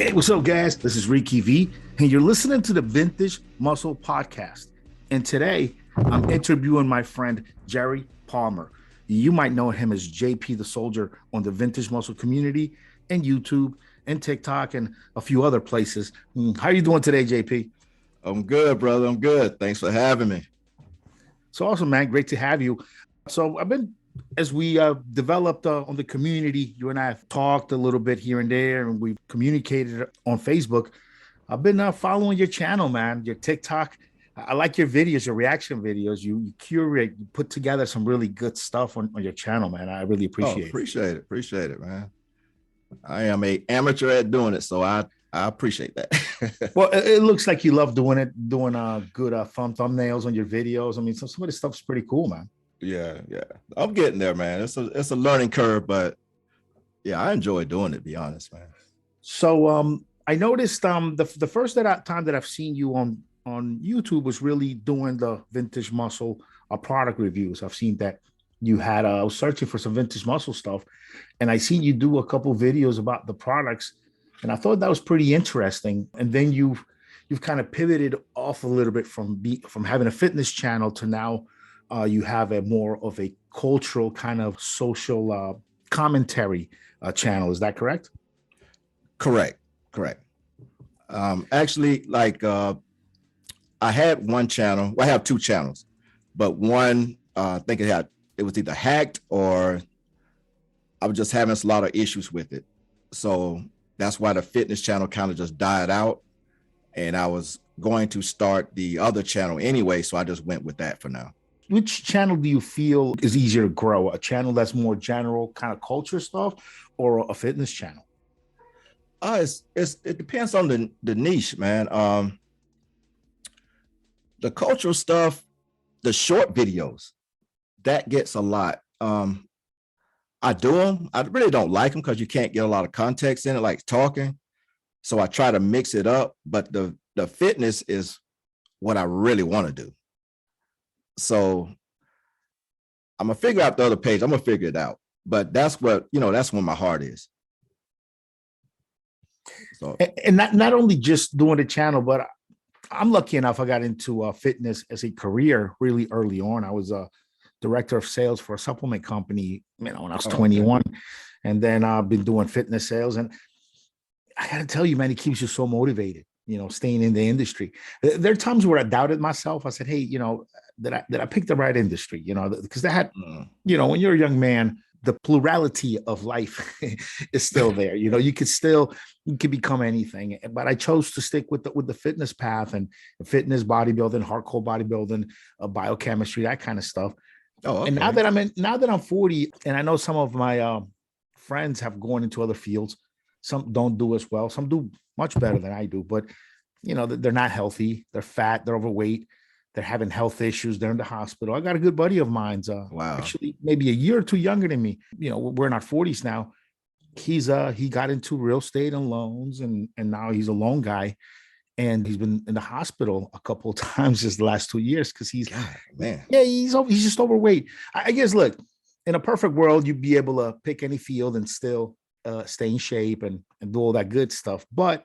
Hey, what's up, guys? This is Ricky V, and you're listening to the Vintage Muscle Podcast. And today, I'm interviewing my friend, Jerry Palmer. You might know him as JP the Soldier on the Vintage Muscle community and YouTube and TikTok and a few other places. How are you doing today, JP? I'm good, brother. I'm good. Thanks for having me. So awesome, man. Great to have you. So as we developed on the community, you and I have talked a little bit here and there, and we've communicated on Facebook. I've been following your channel, man, your TikTok. I like your videos, your reaction videos. You curate, you put together some really good stuff on your channel, man. I really appreciate it. Appreciate it, man. I am an amateur at doing it, so I appreciate that. Well, it looks like you love doing it, doing good thumbnails on your videos. I mean, some of this stuff's pretty cool, man. Yeah. I'm getting there, man. It's a learning curve, but yeah, I enjoy doing it, to be honest, man. So I noticed the first time that I've seen you on YouTube was really doing the Vintage Muscle product reviews. I've seen that you had I was searching for some Vintage Muscle stuff, and I seen you do a couple videos about the products, and I thought that was pretty interesting. And then you've kind of pivoted off a little bit from having a fitness channel to now you have a more of a cultural kind of social commentary channel. Is that correct? Correct. Actually, I had one channel. Well, I have two channels, but one, I think it was either hacked or I was just having a lot of issues with it. So that's why the fitness channel kind of just died out. And I was going to start the other channel anyway. So I just went with that for now. Which channel do you feel is easier to grow? A channel that's more general kind of culture stuff or a fitness channel? It depends on the niche, man. The cultural stuff, the short videos, that gets a lot. I do them. I really don't like them because you can't get a lot of context in it, like talking. So I try to mix it up, but the fitness is what I really want to do. So I'm gonna figure out the other page. I'm gonna figure it out, but that's what, that's where my heart is. So, and not only just doing the channel, but I'm lucky enough. I got into fitness as a career really early on. I was a director of sales for a supplement company, when I was 21, okay. And then I've been doing fitness sales, and I got to tell you, man, it keeps you so motivated. Staying in the industry. There are times where I doubted myself. I said, hey, did I pick the right industry? Because that had, when you're a young man, the plurality of life is still there. You could become anything. But I chose to stick with the fitness path and fitness, bodybuilding, hardcore bodybuilding, biochemistry, that kind of stuff. Oh, okay. And now that I'm 40, and I know some of my friends have gone into other fields. Some don't do as well. Some do much better than I do, but they're not healthy. They're fat. They're overweight. They're having health issues. They're in the hospital. I got a good buddy of mine's, actually maybe a year or two younger than me. We're in our 40s now. He got into real estate and loans, and now he's a loan guy, and he's been in the hospital a couple of times just the last 2 years because he's just overweight. I guess, look, in a perfect world, you'd be able to pick any field and still stay in shape and do all that good stuff. But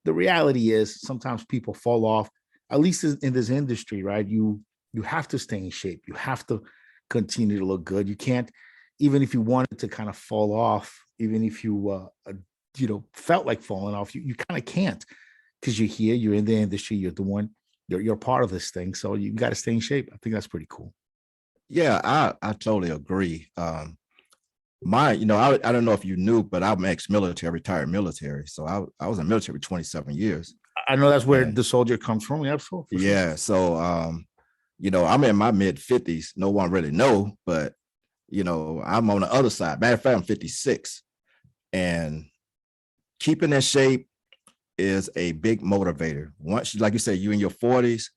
the reality is sometimes people fall off, at least in this industry, right? You have to stay in shape. You have to continue to look good. You can't, even if you wanted to kind of fall off, even if you, felt like falling off, you kind of can't, because you're here, you're in the industry, you're part of this thing. So you got to stay in shape. I think that's pretty cool. Yeah, I totally agree. I don't know if you knew, but I'm ex-military, retired military. So I was in the military for 27 years. I know that's where the soldier comes from. Yeah, for sure. Yeah. So, I'm in my mid 50s. No one really know, but, I'm on the other side. Matter of fact, I'm 56, and keeping in shape is a big motivator. Once, like you said, you in your 40s,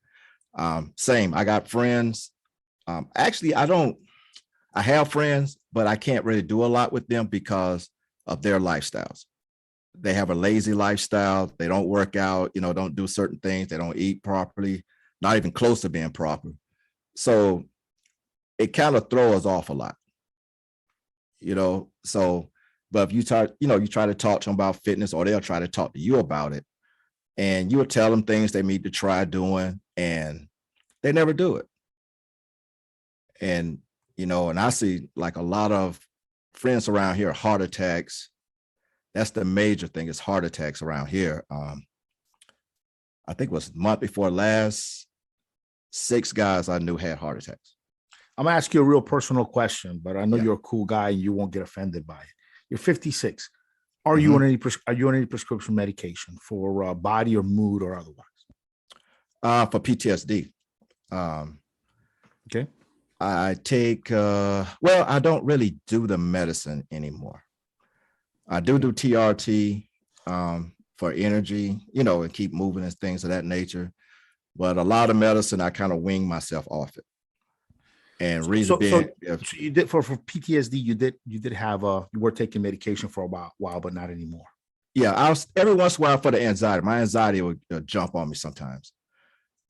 same. I got friends. Actually, I have friends, but I can't really do a lot with them because of their lifestyles. They have a lazy lifestyle. They don't work out, don't do certain things. They don't eat properly, not even close to being proper. So it kind of throws us off a lot, so But if you try to talk to them about fitness, or they'll try to talk to you about it, and you will tell them things they need to try doing, and they never do it. And, and I see like a lot of friends around here, heart attacks. That's the major thing, is heart attacks around here. I think it was the month before last, 6 guys I knew had heart attacks. I'm gonna ask you a real personal question, but I know Yeah. you're a cool guy and you won't get offended by it. You're 56. Are you on any prescription medication for body or mood or otherwise? For PTSD. Okay. I take well, I don't really do the medicine anymore. I do TRT for energy, and keep moving and things of that nature. But a lot of medicine, I kind of wing myself off it. And reason being, so you did for PTSD, you did have you were taking medication for a while, but not anymore. Yeah, I was every once in a while for the anxiety. My anxiety would jump on me sometimes.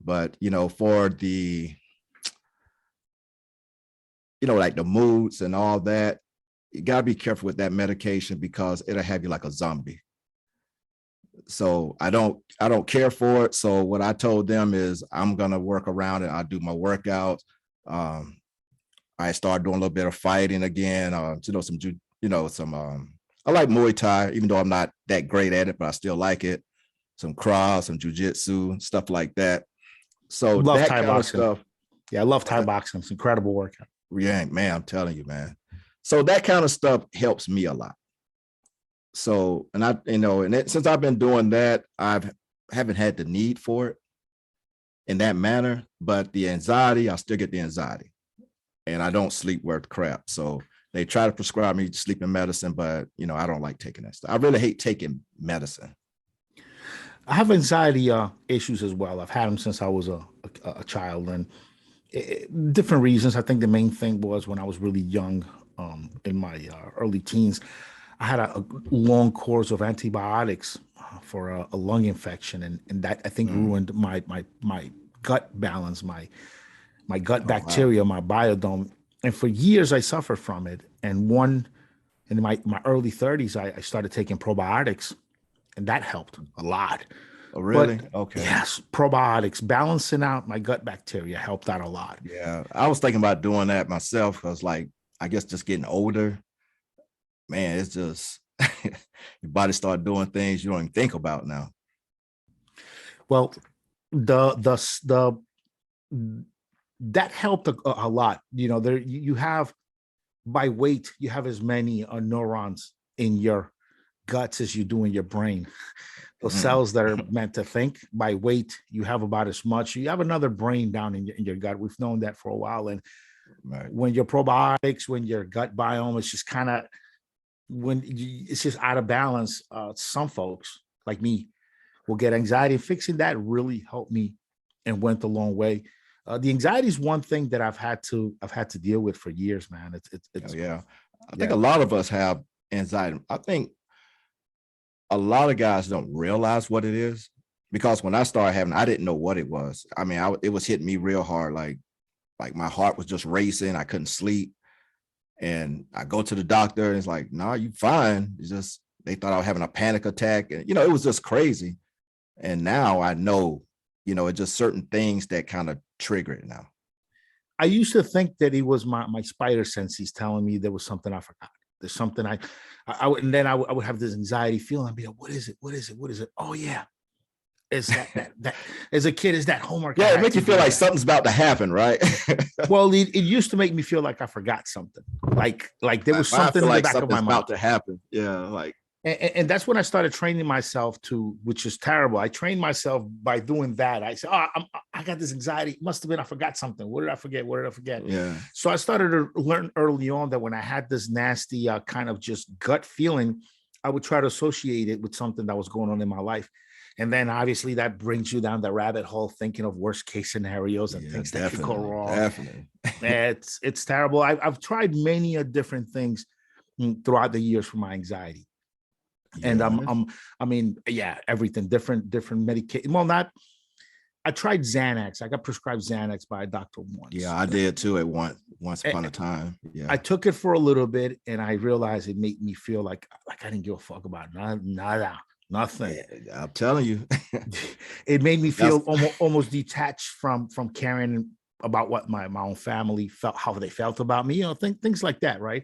But for the like the moods and all that, you gotta be careful with that medication, because it'll have you like a zombie. So I don't care for it. So what I told them is I'm gonna work around it. I'll do my workouts. I started doing a little bit of fighting again. I like Muay Thai, even though I'm not that great at it, but I still like it. Some cross, some jujitsu, stuff like that. So Love that Thai kind boxing. of stuff. Yeah, I love Thai boxing. It's an incredible workout. Yeah, man, I'm telling you, man. So that kind of stuff helps me a lot. So, and since I've been doing that, haven't had the need for it in that manner, but the anxiety, I still get the anxiety, and I don't sleep worth crap. So they try to prescribe me sleeping medicine, but I don't like taking that stuff. I really hate taking medicine. I have anxiety issues as well. I've had them since I was a child, and different reasons. I think the main thing was when I was really young, in my early teens, I had a long course of antibiotics for a lung infection, and that I think ruined my gut balance, my gut bacteria, my biodome, and for years I suffered from it. And in my early 30s, I started taking probiotics, and that helped a lot. Oh, really? But okay. Yes, probiotics, balancing out my gut bacteria helped out a lot. Yeah, I was thinking about doing that myself, because I guess just getting older, man, it's just your body start doing things you don't even think about now. Well, that helped a lot. There you have, by weight, you have as many neurons in your guts as you do in your brain. Those cells that are meant to think, by weight, you have about as much. You have another brain down in your gut. We've known that for a while. And when your probiotics, when your gut biome is just kind of, it's just out of balance, some folks like me will get anxiety. Fixing that really helped me and went a long way. The anxiety is one thing that I've had to deal with for years, man. It's yeah. I think a lot of us have anxiety. I think a lot of guys don't realize what it is, because when I started having, I didn't know what it was. I mean, it was hitting me real hard. Like my heart was just racing. I couldn't sleep. And I go to the doctor and it's like, no, you fine. It's just, they thought I was having a panic attack. And, it was just crazy. And now I know, it's just certain things that kind of trigger it now. I used to think that it was my spider senses telling me there was something I forgot. There's something I would, and then I would have this anxiety feeling. I'd be like, what is it? What is it? What is it? Oh yeah. It's that as a kid, is that homework? Yeah, it makes you feel like something's about to happen, right? Well, it used to make me feel like I forgot something. Like there was something in the back of my mind about to happen. Yeah, and that's when I started training myself which is terrible. I trained myself by doing that. I said, I got this anxiety. It must have been I forgot something. What did I forget? What did I forget? Yeah. So I started to learn early on that when I had this nasty kind of just gut feeling, I would try to associate it with something that was going on in my life. And then obviously that brings you down the rabbit hole, thinking of worst case scenarios and things that could go wrong. Definitely. It's terrible. I've tried many different things throughout the years for my anxiety. And I mean, everything different medication. Well, I tried Xanax. I got prescribed Xanax by a doctor once. Yeah, I did too at once upon a time. Yeah. I took it for a little bit and I realized it made me feel like I didn't give a fuck about nothing. Yeah, I'm telling you. It made me feel almost detached from caring about what my own family felt, how they felt about me, things like that, right?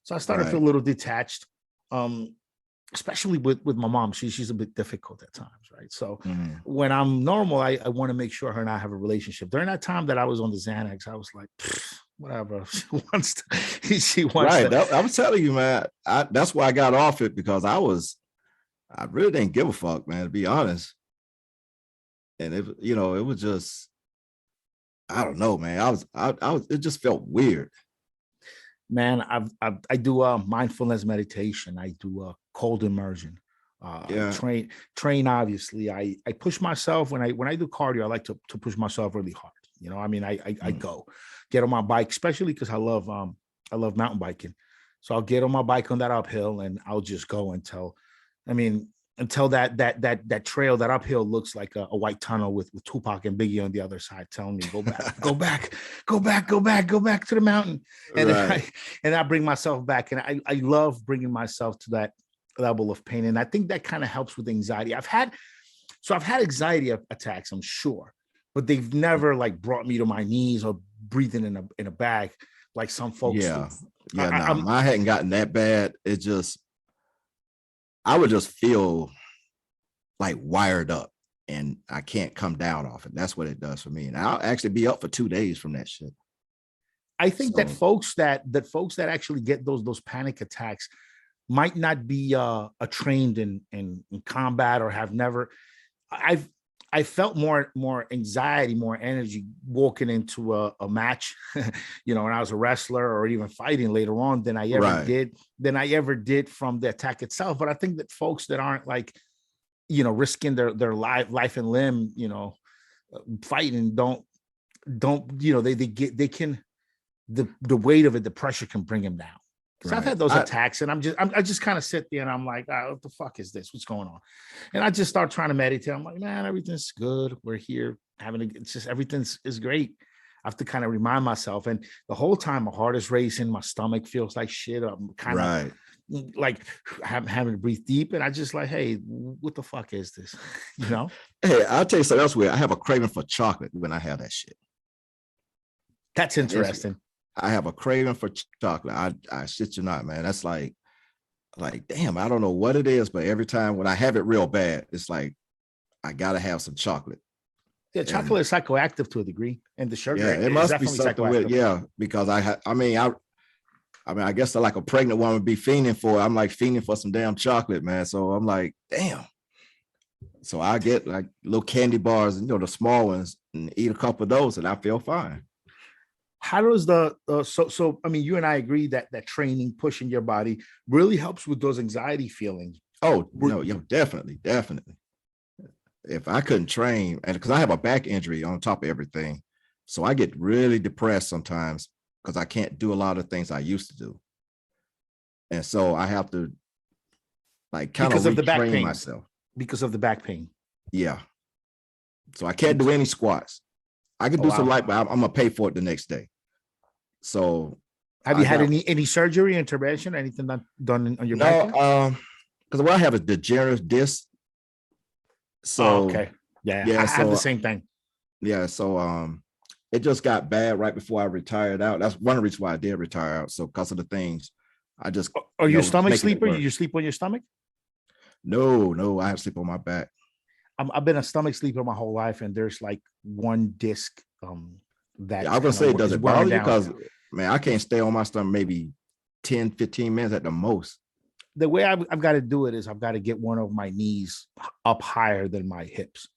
So I started to feel a little detached, especially with my mom. She's a bit difficult at times, right? So when I'm normal, I want to make sure her and I have a relationship. During that time that I was on the Xanax, I was like, whatever. She wants to. I was telling you, man. That's why I got off it, because I really didn't give a fuck, man, to be honest. And it was just, I don't know, man. It just felt weird. Man, I do mindfulness meditation. I do cold immersion. Train. Obviously, I push myself when I do cardio. I like to push myself really hard. I mean, I go get on my bike, especially because I love mountain biking. So I'll get on my bike on that uphill and I'll just go until that trail, that uphill looks like a white tunnel with Tupac and Biggie on the other side telling me, go back, go back, go back to the mountain. And I bring myself back. And I love bringing myself to that level of pain. And I think that kind of helps with anxiety. I've had anxiety attacks, I'm sure, but they've never like brought me to my knees or breathing in a bag like some folks do. I hadn't gotten that bad. It just, I would just feel like wired up and I can't come down off it. That's what it does for me. And I'll actually be up for 2 days from that shit. I think that folks that actually get those panic attacks might not be trained in combat or have never. I felt more anxiety, more energy walking into a match, when I was a wrestler or even fighting later on than I ever did from the attack itself. But I think that folks that aren't like, risking their life and limb, fighting, don't, they can, the weight of it, the pressure can bring them down. So I've had those attacks and I just kind of sit there and I'm like, what the fuck is this? What's going on? And I just start trying to meditate. I'm like, man, everything's good. We're here it's just, everything is great. I have to kind of remind myself. And the whole time my heart is racing, my stomach feels like shit. I'm kind of like having to breathe deep. And I just like, hey, what the fuck is this? Hey, I'll tell you something else weird. I have a craving for chocolate when I have that shit. That's interesting. I have a craving for chocolate. I shit you not, man. That's like, damn, I don't know what it is, but every time when I have it real bad, it's like, I got to have some chocolate. Yeah, chocolate is psychoactive to a degree. And the sugar, it must be something with, because I guess like a pregnant woman be fiending for, I'm like fiending for some damn chocolate, man. So I'm like, damn. So I get like little candy bars, and the small ones, and eat a couple of those and I feel fine. How does so I mean, you and I agree that training, pushing your body really helps with those anxiety feelings. Oh, no, definitely. If I couldn't train, and because I have a back injury on top of everything, so I get really depressed sometimes because I can't do a lot of things I used to do. And so I have to like kind of retrain myself. Because of the back pain. Yeah. So I can't do any squats. I can do some light, but I'm gonna pay for it the next day. So, have you had any surgery, intervention, anything done on your back? No, because what I have is degenerative disc. So I have the same thing. Yeah, so it just got bad right before I retired out. That's one of the reasons why I did retire out. So because of the things, I just. Are you a stomach sleeper? You sleep on your stomach? No, I have to sleep on my back. I've been a stomach sleeper my whole life, and there's like one disc that I was gonna say, does it bother you? Because man, I can't stay on my stomach maybe 10, 15 minutes at the most. The way I've got to do it is I've got to get one of my knees up higher than my hips.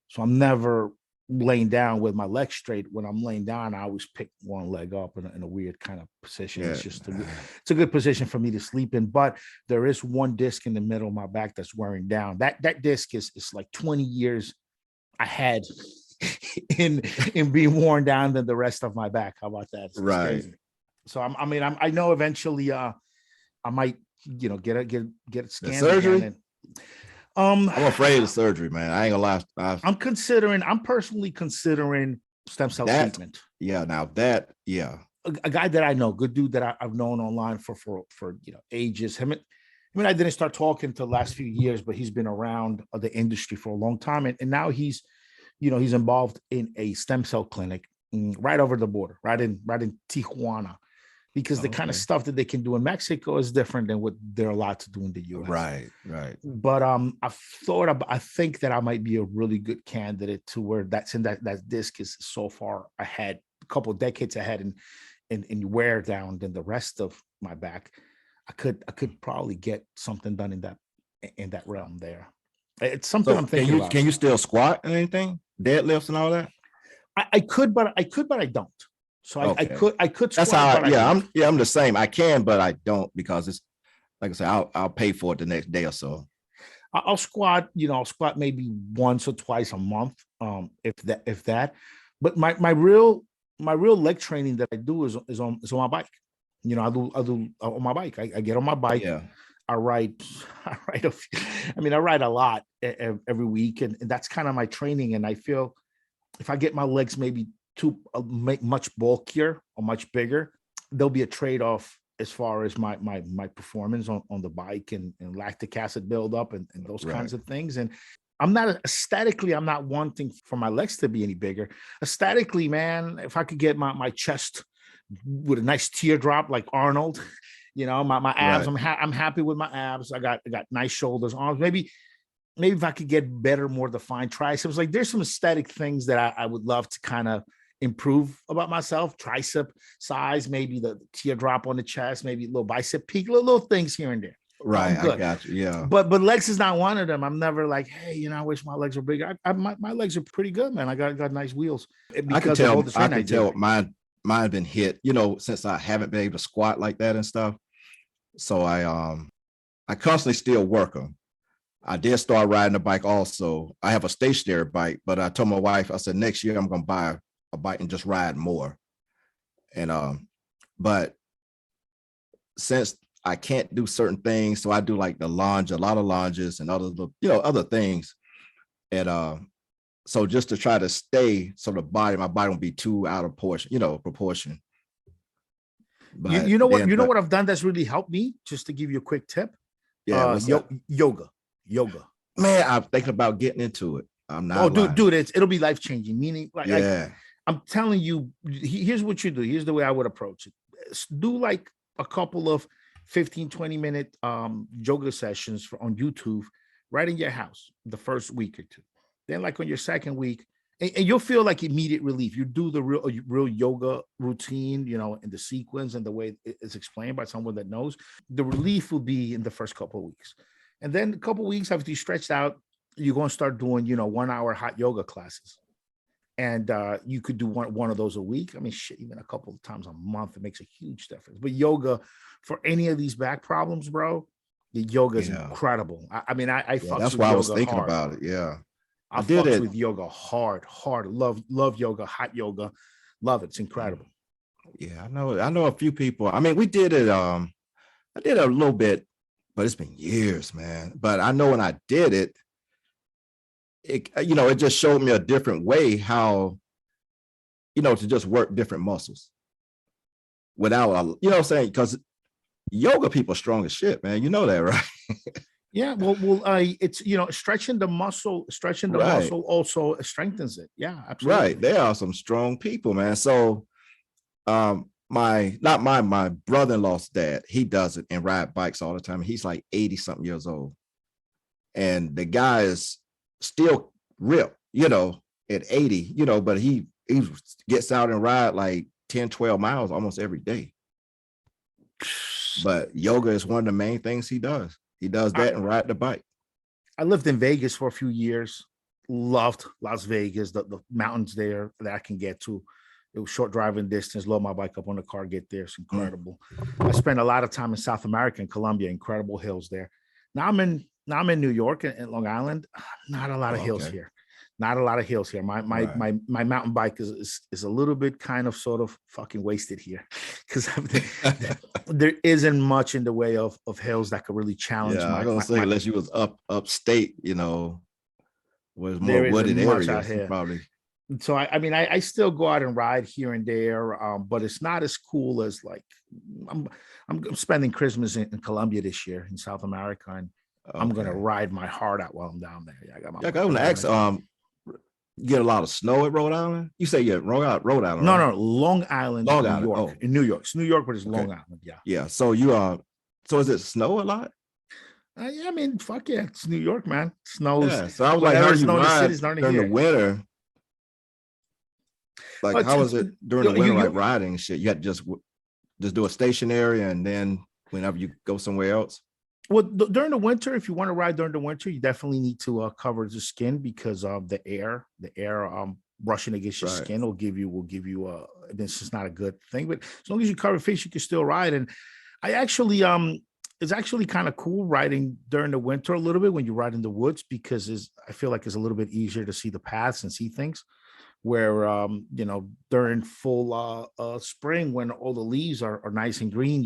So I'm never laying down with my legs straight. When I'm laying down, I always pick one leg up in a weird kind of position. Yeah. It's a good position for me to sleep in, but there is one disc in the middle of my back that's wearing down. That disc is like 20 years ahead in being worn down than the rest of my back. How about that? It's crazy. So I know eventually I might get it scanned surgery. I'm afraid of surgery, man. I ain't gonna lie. I'm personally considering stem cell That, treatment. yeah, now that, yeah. A guy that I know, good dude that I've known online for ages. I mean, I didn't start talking to the last few years, but he's been around the industry for a long time, and now he's involved in a stem cell clinic right over the border, right in Tijuana, because the kind of Okay. stuff that they can do in Mexico is different than what they're allowed to do in the U.S. Right. But I think that I might be a really good candidate to where that disc is so far ahead, a couple of decades ahead in wear down than the rest of my back. I could probably get something done in that realm there. It's something So I'm thinking about. can you still squat and anything? Deadlifts and all that? I could, but I don't. So Okay. I could That's squat, how I'm the same. I can, but I don't, because it's like I said, I'll pay for it the next day or so. I'll squat, I'll squat maybe once or twice a month, if that. But my real leg training that I do is on my bike. I do on my bike. I get on my bike. Yeah. I ride. I ride a lot every week, and that's kind of my training. And I feel if I get my legs maybe much bulkier or much bigger, there'll be a trade-off as far as my performance on the bike and lactic acid buildup and those kinds of things. And I'm not wanting for my legs to be any bigger. Aesthetically, man, if I could get my chest with a nice teardrop like Arnold, my abs, Right. I'm happy with my abs. I got nice shoulders, arms. Maybe if I could get better, more defined triceps. Like there's some aesthetic things that I would love to kind of improve about myself. Tricep size, maybe the teardrop on the chest, maybe a little bicep peak, little things here and there. Right. I'm good. I got you. Yeah. But legs is not one of them. I'm never like, hey, I wish my legs were bigger. My legs are pretty good, man. I got nice wheels because of all the training I tell did. mine been hit, since I haven't been able to squat like that and stuff. So I constantly still work them. I did start riding a bike also. I have a stationary bike, but I told my wife, I said, next year I'm gonna buy a bike and just ride more. And but since I can't do certain things, so I do like the lunge, a lot of lunges and other things. And so just to try to stay so my body won't be too out of proportion. But You know what I've done that's really helped me, just to give you a quick tip. Yeah, Yoga. Man, I'm thinking about getting into it. I'm not. Oh, dude, it'll be life changing. Meaning, yeah. I'm telling you, here's what you do. Here's the way I would approach it. Do like a couple of 15-20 minute yoga sessions on YouTube right in your house the first week or two. Then like on your second week, and you'll feel like immediate relief. You do the real yoga routine, in the sequence and the way it's explained by someone that knows. The relief will be in the first couple of weeks. And then a couple of weeks after you stretched out, you're going to start doing, 1 hour hot yoga classes. And you could do one of those a week. I mean, shit, even a couple of times a month, it makes a huge difference. But yoga for any of these back problems, bro, the yoga is incredible. I fucks that's with why I yoga was thinking hard. about it. Yeah. I fucks with yoga hard. Love yoga, hot yoga. Love it. It's incredible. Yeah, I know a few people. I mean, we did it. I did a little bit, but it's been years, man. But I know when I did it, it just showed me a different way how, to just work different muscles without, what I'm saying? Because yoga people are strong as shit, man. You know that, right? Yeah, well, it's stretching the muscle also strengthens it. Yeah, absolutely. Right, they are some strong people, man. So, my brother-in-law's dad, he does it and ride bikes all the time. He's like 80 something years old, and the guy is still ripped, at 80, but he gets out and ride like 10-12 miles almost every day. But yoga is one of the main things he does. He does that and ride the bike. I lived in Vegas for a few years. Loved Las Vegas, the mountains there that I can get to. It was short driving distance, load my bike up on the car, get there. It's incredible. I spent a lot of time in South America, in Colombia, incredible hills there. Now I'm in New York and Long Island. Not a lot of hills here. Not a lot of hills here. Right. My mountain bike is a little bit kind of sort of fucking wasted here because there isn't much in the way of hills that could really challenge Yeah, I'm gonna say unless you was upstate, was more there isn't wooded much out areas, you here. probably. So I mean I still go out and ride here and there, but it's not as cool as like I'm I'm spending Christmas in Colombia this year in South America, and I'm gonna Okay. ride my heart out while I'm down there. Yeah, I got my Yeah, I bike. want to ask, you get a lot of snow at Rhode Island? You say Rhode Island, No, right? no, Long Island, Long New Island. York. Oh, In New York. It's New York, but it's okay. Long Island. Yeah. Yeah. So so is it snow a lot? Yeah, I mean, fuck yeah, it's New York, man. Snows. Yeah. So I was like, how Whatever do you snow in the city ride is starting during the here. winter? Like, But how is it during the you, winter, you, like you, riding and shit? You had to just do a stationary and then whenever you go somewhere else. well, during the winter, if you want to ride during the winter, you definitely need to cover the skin because of the air brushing against your Right. skin will give you this is not a good thing. But as long as you cover face, you can still ride. And I actually it's actually kind of cool riding during the winter a little bit when you ride in the woods because I feel like it's a little bit easier to see the paths and see things. Where during full spring when all the leaves are nice and green,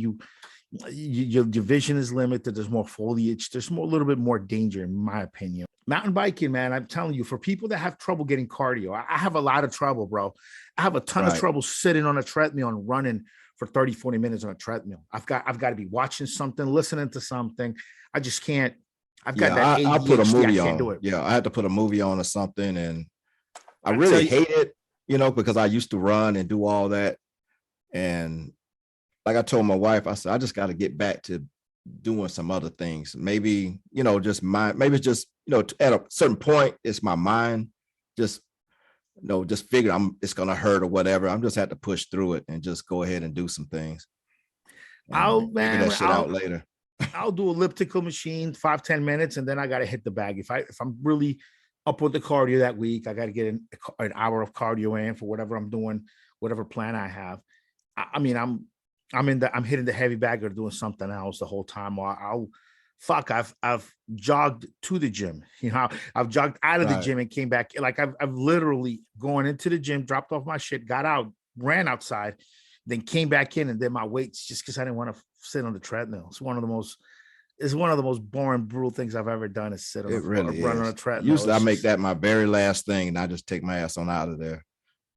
your vision is limited. There's more foliage. There's a little bit more danger, in my opinion. Mountain biking, man, I'm telling you, for people that have trouble getting cardio, I have a lot of trouble, bro. I have a ton of Right. trouble sitting on a treadmill and running for 30, 40 minutes on a treadmill. I've got to be watching something, listening to something. I just can't. I've got that I put a ADHD. movie I can't do on. it. Yeah, I had to put a movie on or something, and I I tell really you, hate it, because I used to run and do all that. And like I told my wife, I said, I just got to get back to doing some other things. Maybe, maybe it's just, at a certain point, it's my mind just, just figure it's going to hurt or whatever. I'm just had to push through it and just go ahead and do some things and figure that shit out later. I'll do elliptical machine 5-10 minutes, and then I got to hit the bag. If I'm really up with the cardio that week, I got to get an hour of cardio in for whatever I'm doing, whatever plan I have. I mean, I'm hitting the heavy bag or doing something else the whole time. Or I've jogged to the gym. I've jogged out of the gym and came back. Like I've literally gone into the gym, dropped off my shit, got out, ran outside, then came back in and did my weights just because I didn't want to sit on the treadmill. It's one of the most boring, brutal things I've ever done is sit on run on a treadmill. Usually I make that my very last thing and I just take my ass on out of there.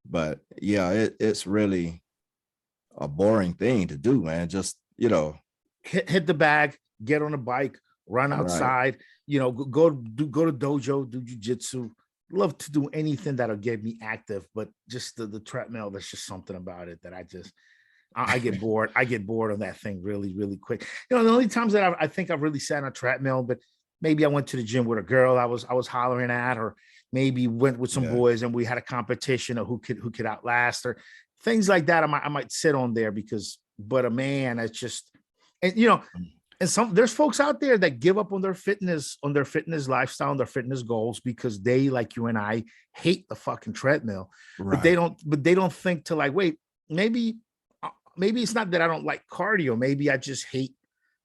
But yeah, it's really a boring thing to do, man. Just, hit the bag, get on a bike, run outside, go to dojo, do jujitsu. Love to do anything that'll get me active, but just the treadmill, there's just something about it that I get bored. I get bored on that thing really, really quick. The only times that I think I've really sat on a treadmill, but maybe I went to the gym with a girl I was hollering at, or maybe went with some boys and we had a competition of who could outlast, or things like that. I might sit on there but a man, it's just, and and there's folks out there that give up on their fitness lifestyle, and their fitness goals because they, like you and I, hate the fucking treadmill. Right. But they don't think to like, wait, maybe it's not that I don't like cardio. Maybe I just hate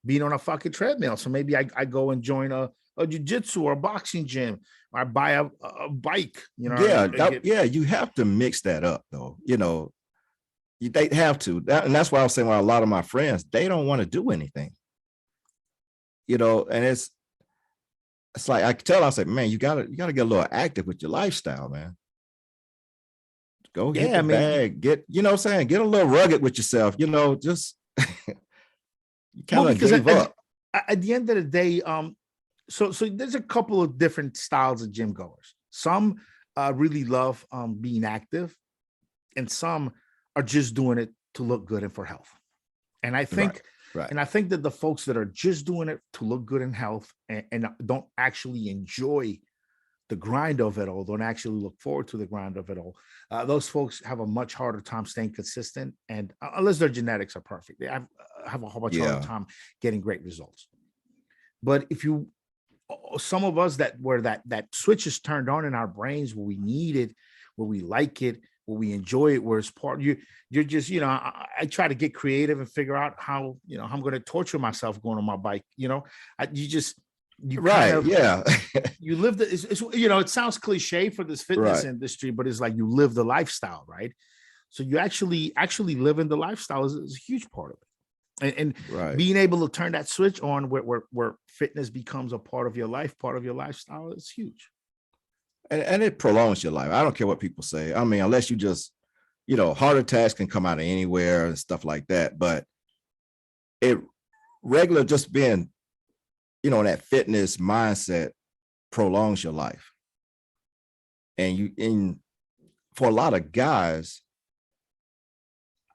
being on a fucking treadmill. So maybe I go and join a jiu-jitsu or a boxing gym, or I buy a bike, Yeah, you have to mix that up though. They have to. And that's why I was saying, a lot of my friends, they don't want to do anything. And it's like I could tell. I said, man, you gotta get a little active with your lifestyle, man. Go hit the bag, get what I'm saying, get a little rugged with yourself, just you kind of gave up. At the end of the day, so there's a couple of different styles of gym goers. Some really love being active, and some are just doing it to look good and for health. And I think Right. And I think that the folks that are just doing it to look good in health and don't actually enjoy the grind of it all, don't actually look forward to the grind of it all, those folks have a much harder time staying consistent. And unless their genetics are perfect, they have a whole much harder time getting great results. But if some of us where that switch is turned on in our brains, where we need it, where we like it, where we enjoy it, where it's part you're just, I try to get creative and figure out how I'm going to torture myself going on my bike. You kind Right. of, Yeah. you live the, you know, it sounds cliche for this fitness Right. industry, but it's like you live the lifestyle, right? So you actually live in the lifestyle is a huge part of it. And Right. being able to turn that switch on where fitness becomes a part of your life, part of your lifestyle, is huge. And it prolongs your life. I don't care what people say. I mean, unless you just, heart attacks can come out of anywhere and stuff like that. But it regular just being, in that fitness mindset prolongs your life. And for a lot of guys,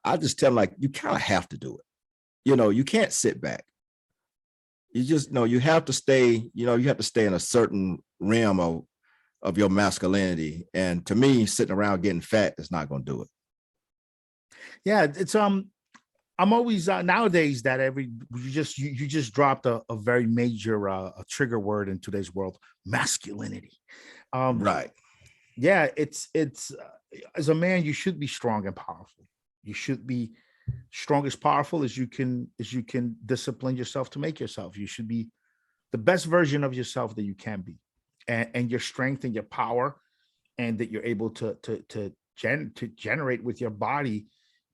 I just tell them, like, you kind of have to do it. You can't sit back. You just know you have to stay, you have to stay in a certain realm of your masculinity. And to me, sitting around getting fat is not going to do it. Yeah, it's I'm always nowadays that you just dropped a very major a trigger word in today's world, masculinity. Um, Right. yeah, it's as a man, you should be strong and powerful. You should be strong as powerful as you can discipline yourself to make yourself. You should be the best version of yourself that you can be, and your strength and your power, and that you're able to generate with your body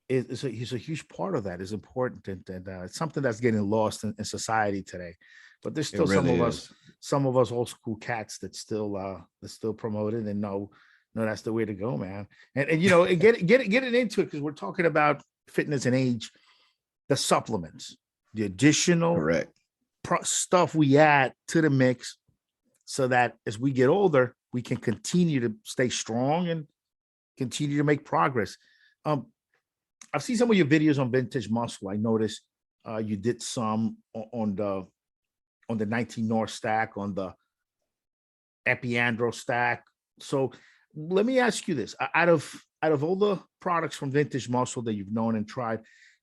is a huge part of that. Is important, and it's something that's getting lost in society today. But there's It still really is. some of us old school cats that still promote it and know no, that's the way to go, man. And you know, and get it into it, because we're talking about fitness and age, the supplements, the additional Correct. stuff we add to the mix, so that as we get older, we can continue to stay strong and continue to make progress. Um, I've seen some of your videos on vintage muscle. I noticed you did some on the 19 North stack, on the Epiandro stack. So let me ask you this: out of all the products from Vintage Muscle that you've known and tried,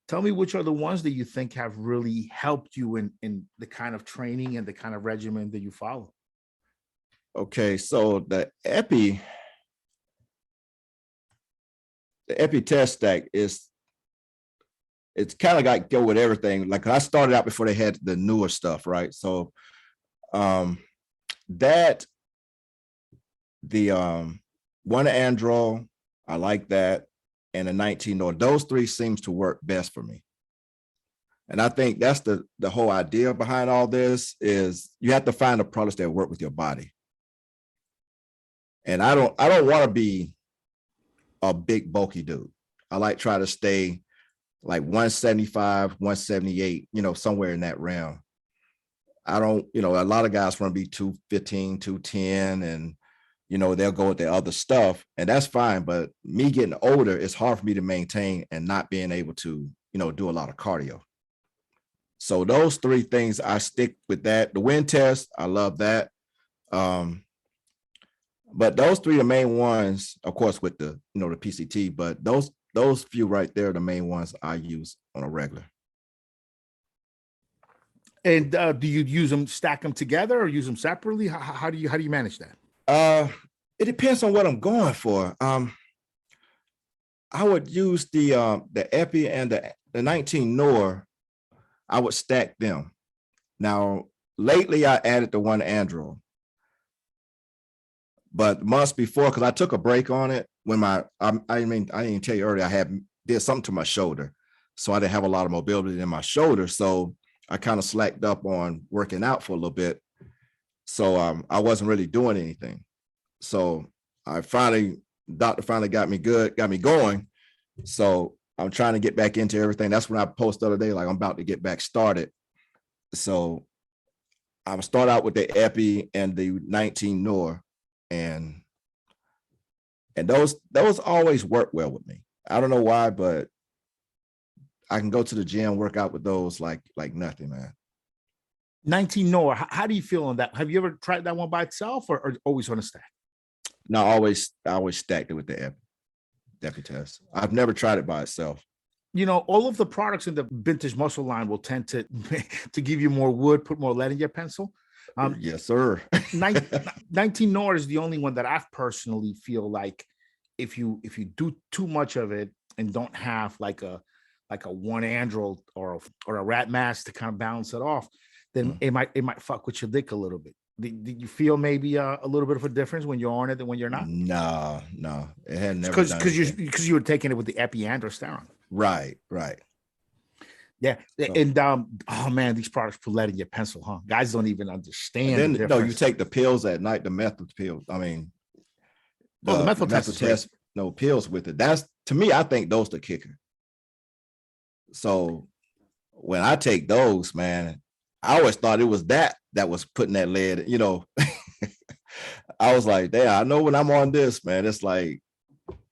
tell me which are the ones that you think have really helped you in the kind of training and the kind of regimen that you follow. Okay, so the epi test stack it's kind of like go with everything. Like, I started out before they had the newer stuff, right? So um that the one andro, I like that, and the 19 North, those three seems to work best for me. And I think that's the whole idea behind all this, is you have to find the products that work with your body. And I don't want to be a big bulky dude. I like try to stay like 175, 178, somewhere in that realm. I don't, a lot of guys want to be 215, 210, and they'll go with the other stuff, and that's fine. But me getting older, it's hard for me to maintain and not being able to, do a lot of cardio. So those three things, I stick with that. The wind test, I love that. But those three are the main ones, of course, with the, the PCT, but those few right there are the main ones I use on a regular. And do you use them, stack them together, or use them separately? How do you manage that? It depends on what I'm going for. I would use the Epi and the 19 Nor. I would stack them. Now, lately I added the one Andro, but months before, because I took a break on it when I didn't tell you earlier, I did something to my shoulder, so I didn't have a lot of mobility in my shoulder. So I kind of slacked up on working out for a little bit. So I wasn't really doing anything. So doctor finally got me going. So I'm trying to get back into everything. That's when I posted the other day, like, I'm about to get back started. So I'll start out with the Epi and the 19 Nor, and those always work well with me. I don't know why, but I can go to the gym, work out with those like nothing, man. 19 Nor, how do you feel on that? Have you ever tried that one by itself, or always on a stack? No, I always stacked it with the Epi test. I've never tried it by itself. All of the products in the Vintage Muscle line will tend to to give you more wood, put more lead in your pencil. Yes, sir. 19 Nor is the only one that I've personally feel like, if you do too much of it and don't have like a one andro or a rat mass to kind of balance it off, then it might fuck with your dick a little bit. Did you feel maybe a little bit of a difference when you're on it than when you're not? No, it had never Because done because you were taking it with the epiandrosterone. right. Yeah, So, and oh man, these products put lead in your pencil, huh? Guys don't even understand. and then the you take the pills at night, the methyl pills. I mean, the methyl test, no pills with it. That's, to me, I think those the kicker. So when I take those, man, I always thought it was that was putting that lead, you know. I was like, damn, I know when I'm on this, man, it's like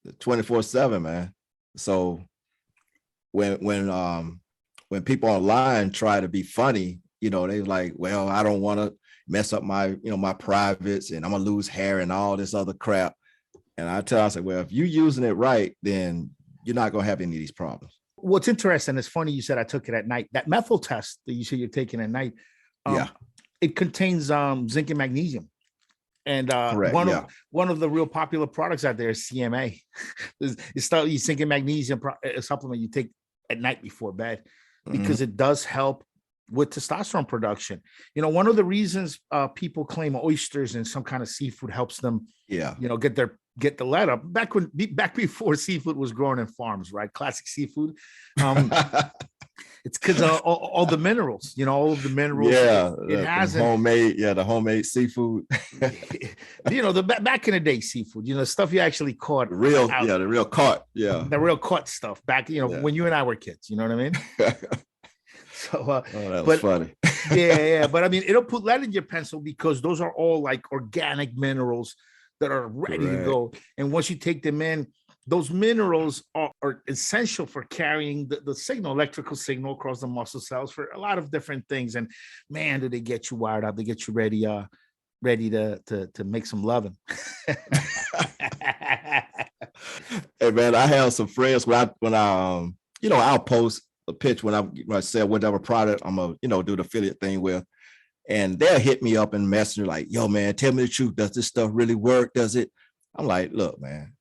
24/7, man. So when people online try to be funny, you know, they like, well, I don't want to mess up my, you know, my privates, and I'm gonna lose hair and all this other crap. And I say, well, if you're using it right, then you're not gonna have any of these problems. What's interesting, it's funny you said I took it at night. That methyl test that you say you're taking at night, it contains zinc and magnesium. And Correct, one of the real popular products out there is CMA. It's you zinc and magnesium supplement you take at night before bed, because it does help with testosterone production. You know, one of the reasons people claim oysters and some kind of seafood helps them, you know, get the lead up. Back before seafood was grown in farms, right? Classic seafood. It's because all the minerals, you know, all of the minerals. Yeah, it has the homemade seafood. You know, the back in the day seafood, you know, stuff you actually caught. The real caught. Yeah. The real caught stuff back, you know, when you and I were kids, you know what I mean? So, that was funny. yeah. But I mean, it'll put lead in your pencil because those are all like organic minerals that are ready to go. And once you take them in, those minerals are essential for carrying the signal, electrical signal across the muscle cells for a lot of different things. And man, do they get you wired up? They get you ready to make some loving. Hey man, I have some friends when I you know, I'll post a pitch when I sell whatever product I'm gonna, you know, do the affiliate thing with, and they'll hit me up in Messenger like, yo man, tell me the truth, does this stuff really work? Does it? I'm like, look man,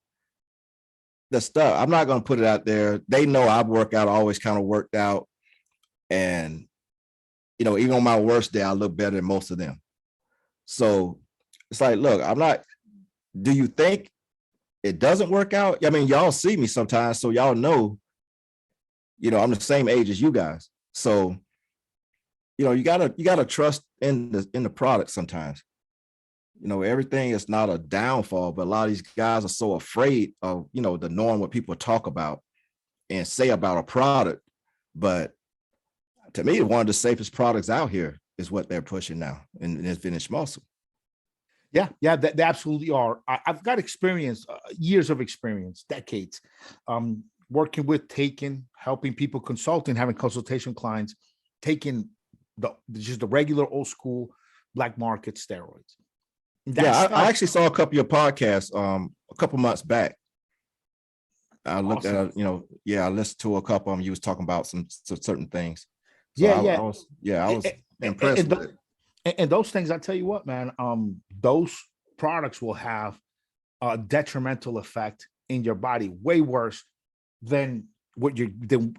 the stuff, I'm not gonna put it out there. They know I work out, always kind of worked out, and you know, even on my worst day, I look better than most of them. So it's like, look, I'm not, do you think it doesn't work out? I mean, y'all see me sometimes, so y'all know, you know, I'm the same age as you guys. So, you know, you gotta trust in the product sometimes. You know, everything is not a downfall, but a lot of these guys are so afraid of, you know, the knowing what people talk about and say about a product. But to me, one of the safest products out here is what they're pushing now, and it's finished muscle. Yeah, they absolutely are. I've got experience, years of experience, decades, working with helping people, consulting, having consultation clients, taking just the regular old school black market steroids. I actually saw a couple of your podcasts a couple months back. I looked at, you know, I listened to a couple of them. You was talking about some certain things. So I was impressed with it. And those things, I tell you what, man, those products will have a detrimental effect in your body, way worse than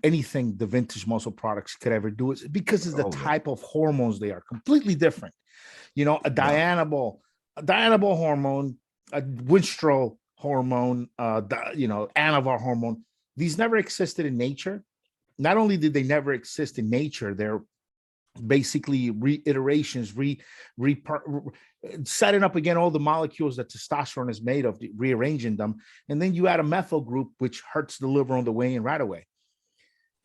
anything the vintage muscle products could ever do. Is because of the type of hormones they are completely different. You know, a dianabol hormone, a Winstrol hormone, you know, Anavar hormone. These never existed in nature. Not only did they never exist in nature, they're basically reiterations, setting up again all the molecules that testosterone is made of, rearranging them. And then you add a methyl group, which hurts the liver on the way in right away.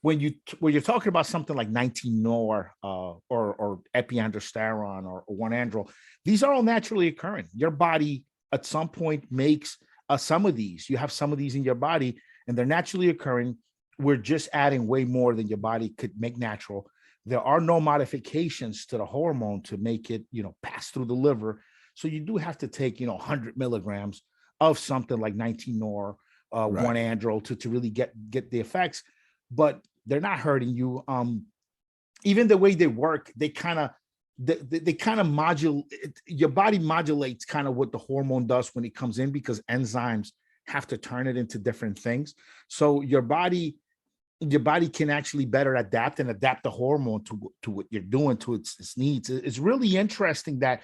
When you're talking about something like 19-nor or epiandrosterone or 1-androl, these are all naturally occurring. Your body at some point makes some of these. You have some of these in your body, and they're naturally occurring. We're just adding way more than your body could make natural. There are no modifications to the hormone to make it, you know, pass through the liver. So you do have to take, you know, 100 milligrams of something like 19-nor, 1-androl to really get the effects. But they're not hurting you. Even the way they work, they kind of modulate. Your body modulates kind of what the hormone does when it comes in, because enzymes have to turn it into different things. So your body, your body can actually better adapt and adapt the hormone to what you're doing, to its needs. It's really interesting that,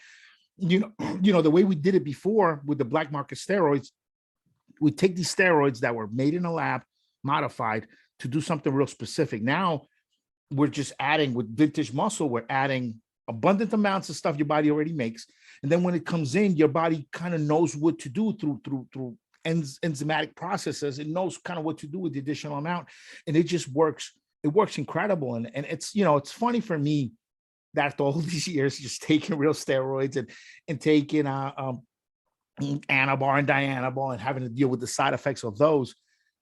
the way we did it before with the black market steroids, we take these steroids that were made in a lab, modified to do something real specific. Now we're just adding, with vintage muscle, we're adding abundant amounts of stuff your body already makes. And then when it comes in, your body kind of knows what to do through enzymatic processes. It knows kind of what to do with the additional amount. And it just works. It works incredible. And it's, it's funny for me that after all these years, just taking real steroids and taking Anabar and Dianabol and having to deal with the side effects of those,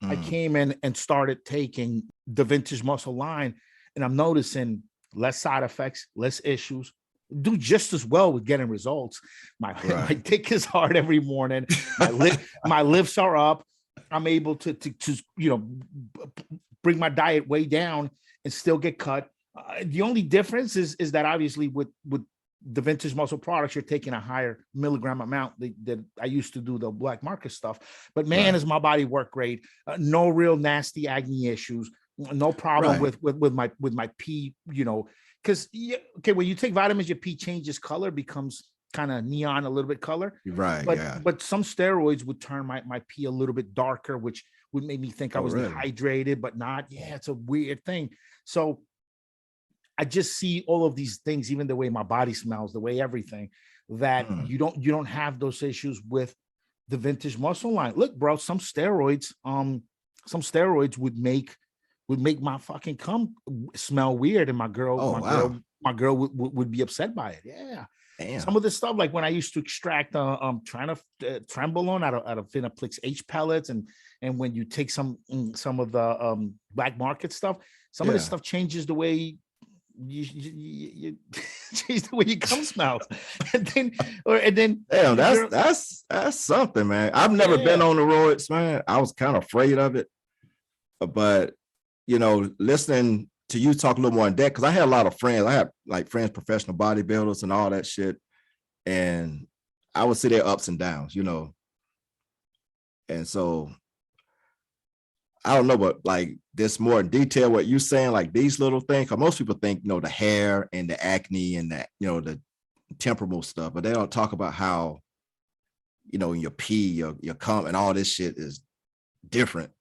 I came in and started taking the vintage muscle line, and I'm noticing less side effects, less issues, do just as well with getting results. My dick is hard every morning. My lifts are up. I'm able to bring my diet way down and still get cut. The only difference is that obviously with the vintage muscle products, you're taking a higher milligram amount that I used to do the black market stuff. But man, does my body work great. No real nasty acne issues. No problem with my pee, because when you take vitamins, your pee changes color, becomes kind of neon, a little bit color. But some steroids would turn my pee a little bit darker, which would make me think I was dehydrated, but not. Yeah, it's a weird thing. So I just see all of these things, even the way my body smells, the way everything, that you don't have those issues with the vintage muscle line. Look, bro, some steroids would make my fucking cum smell weird, and my girl would be upset by it. Yeah. Damn. Some of the stuff, like when I used to extract Trenbolone out of Finaplex H pellets, and when you take some of the black market stuff, some of this stuff changes the way you change the way your cum smells. and then damn, that's something, man. I've never been on the roids, man. I was kind of afraid of it, but listening to you talk a little more in depth, because I had a lot of friends. I have like friends, professional bodybuilders and all that shit. And I would see their ups and downs, And so I don't know, but like this more in detail, what you're saying, like these little things, because most people think, the hair and the acne and that, the temporal stuff, but they don't talk about how, your pee, your cum and all this shit is different,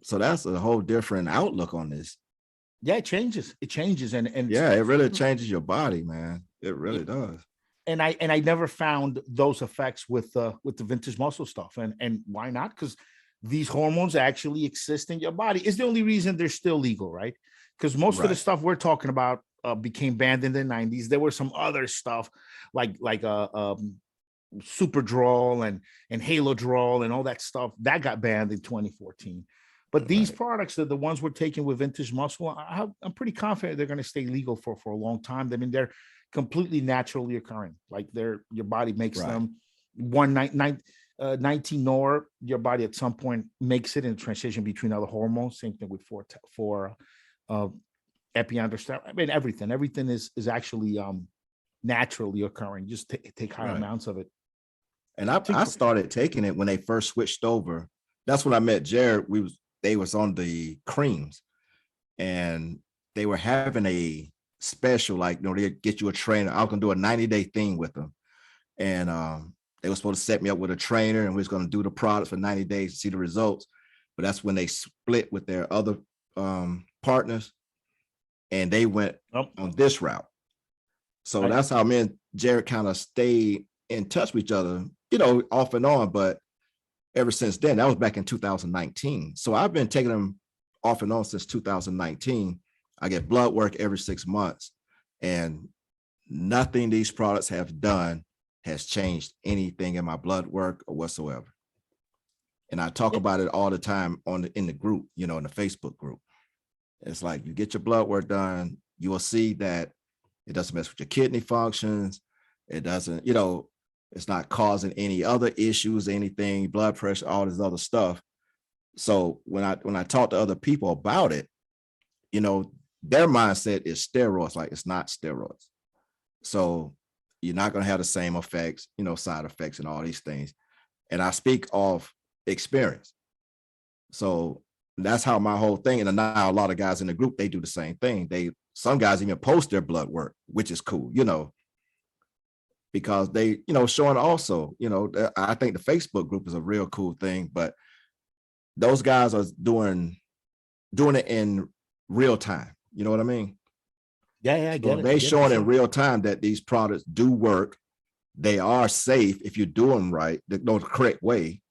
So that's a whole different outlook on this. Yeah, it changes. And yeah, it really changes your body, man. It really does. And I never found those effects with the vintage muscle stuff. And why not? Because these hormones actually exist in your body. It's the only reason they're still legal, right? Because most of the stuff we're talking about became banned in the 90s. There was some other stuff like Superdrol and Halodrol and all that stuff that got banned in 2014. But these products are the ones we're taking with vintage muscle. I'm pretty confident they're going to stay legal for a long time. I mean, they're completely naturally occurring. Like your body makes them. 19 nor your body at some point makes it in transition between other hormones. Same thing with for epiandrosterone. I mean, everything is actually naturally occurring. Just take high amounts of it. And I started taking it when they first switched over. That's when I met Jared. They was on the creams, and they were having a special, like, they get you a trainer. I was gonna do a 90-day thing with them. And they were supposed to set me up with a trainer, and we was going to do the products for 90 days to see the results. But that's when they split with their other partners, and they went on this route. So that's how me and Jared kind of stayed in touch with each other, off and on. But ever since then, that was back in 2019. So I've been taking them off and on since 2019. I get blood work every 6 months, and nothing these products have done has changed anything in my blood work or whatsoever. And I talk about it all the time in the group, in the Facebook group. It's like, you get your blood work done, you will see that it doesn't mess with your kidney functions. It doesn't, it's not causing any other issues, anything, blood pressure, all this other stuff. So when I talk to other people about it, their mindset is steroids, like it's not steroids. So you're not going to have the same effects, side effects and all these things. And I speak of experience. So that's how my whole thing. And now a lot of guys in the group, they do the same thing. Some guys even post their blood work, which is cool, because they, showing also, I think the Facebook group is a real cool thing, but those guys are doing it in real time. You know what I mean? Yeah, I get So it. they showing in real time that these products do work. They are safe if you do them right, the correct way,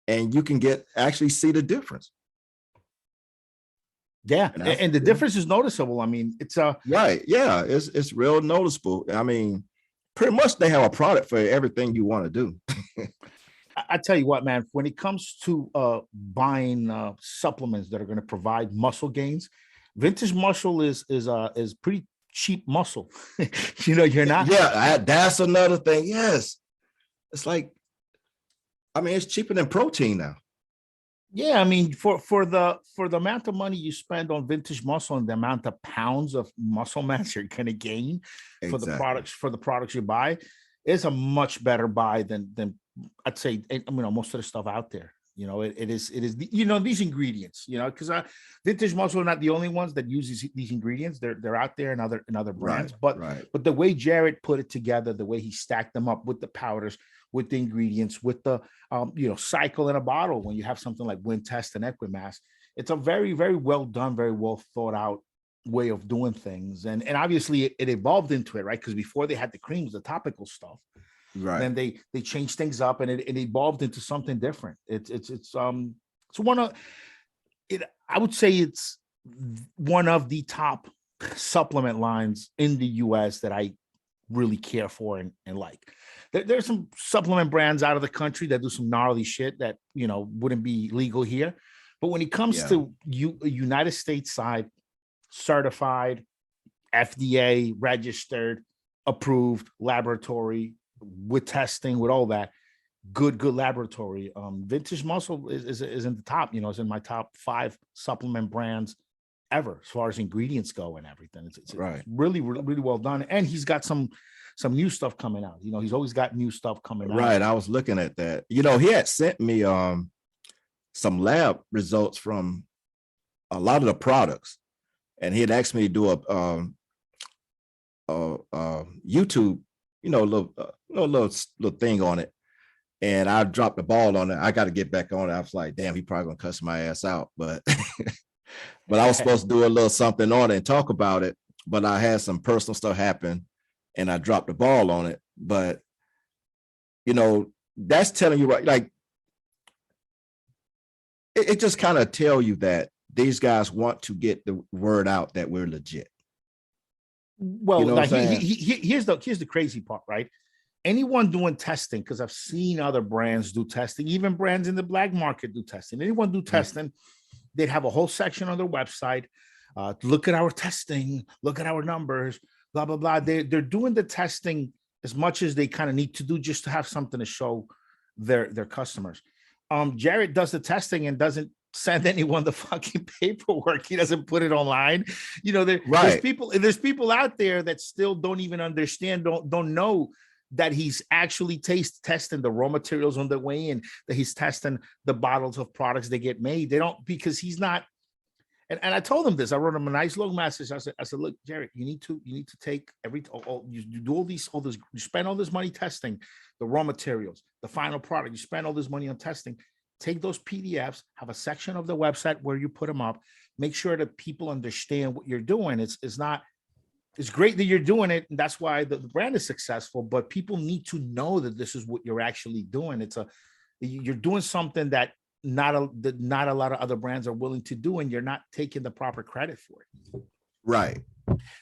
and you can actually see the difference. Yeah, and the difference is noticeable. I mean, it's right. Yeah, it's real noticeable. I mean, pretty much they have a product for everything you want to do. I tell you what, man, when it comes to buying supplements that are going to provide muscle gains, vintage muscle is pretty cheap muscle. You're not. Yeah, that's another thing. Yes, it's like, I mean, it's cheaper than protein now. Yeah, I mean, for the amount of money you spend on vintage muscle and the amount of pounds of muscle mass you're going to gain for the products you buy, is a much better buy than I'd say. Most of the stuff out there. It is these ingredients. Because vintage muscle are not the only ones that use these ingredients. They're out there in other brands. Right. But the way Jared put it together, the way he stacked them up with the powders, with the ingredients, with the cycle in a bottle, when you have something like Wind Test and Equimass, it's a very, very well done, very well thought out way of doing things. And obviously it evolved into it, right? Because before they had the creams, the topical stuff. Right. Then they changed things up and it evolved into something different. It's one of it. I would say it's one of the top supplement lines in the US that I really care for and like. There's some supplement brands out of the country that do some gnarly shit that wouldn't be legal here. But when it comes to United States side, certified, FDA registered, approved laboratory, with testing, with all that, good laboratory. Vintage Muscle is in the top. It's in my top 5 supplement brands ever as far as ingredients go and everything. It's right. really, really, really well done. And he's got some new stuff coming out. He's always got new stuff coming out. Right. I was looking at that. He had sent me some lab results from a lot of the products, and he had asked me to do a YouTube, little thing on it, and I dropped the ball on it. I got to get back on it. I was like, damn, he probably gonna cuss my ass out, but but I was supposed to do a little something on it and talk about it, but I had some personal stuff happen, and I dropped the ball on it. But that's telling you, right? Like, it just kind of tell you that these guys want to get the word out that we're legit. Well, here's the crazy part, right? Anyone doing testing, because I've seen other brands do testing, even brands in the black market do testing. Anyone do testing, they'd have a whole section on their website. Look at our testing, look at our numbers, blah, blah, blah. They're doing the testing as much as they kind of need to do just to have something to show their customers. Jared does the testing and doesn't send anyone the fucking paperwork. He doesn't put it online. There's people out there that still don't even understand, don't know that he's actually testing the raw materials on the way in, that he's testing the bottles of products they get made. They don't, because he's not. And I told him this. I wrote him a nice long message. I said, look, Jared, you need to take you do all this, you spend all this money testing the raw materials, the final product. You spend all this money on testing. Take those PDFs, have a section of the website where you put them up. Make sure that people understand what you're doing. It's great that you're doing it, and that's why the brand is successful. But people need to know that this is what you're actually doing. You're doing something that not a lot of other brands are willing to do, and you're not taking the proper credit for it. Right.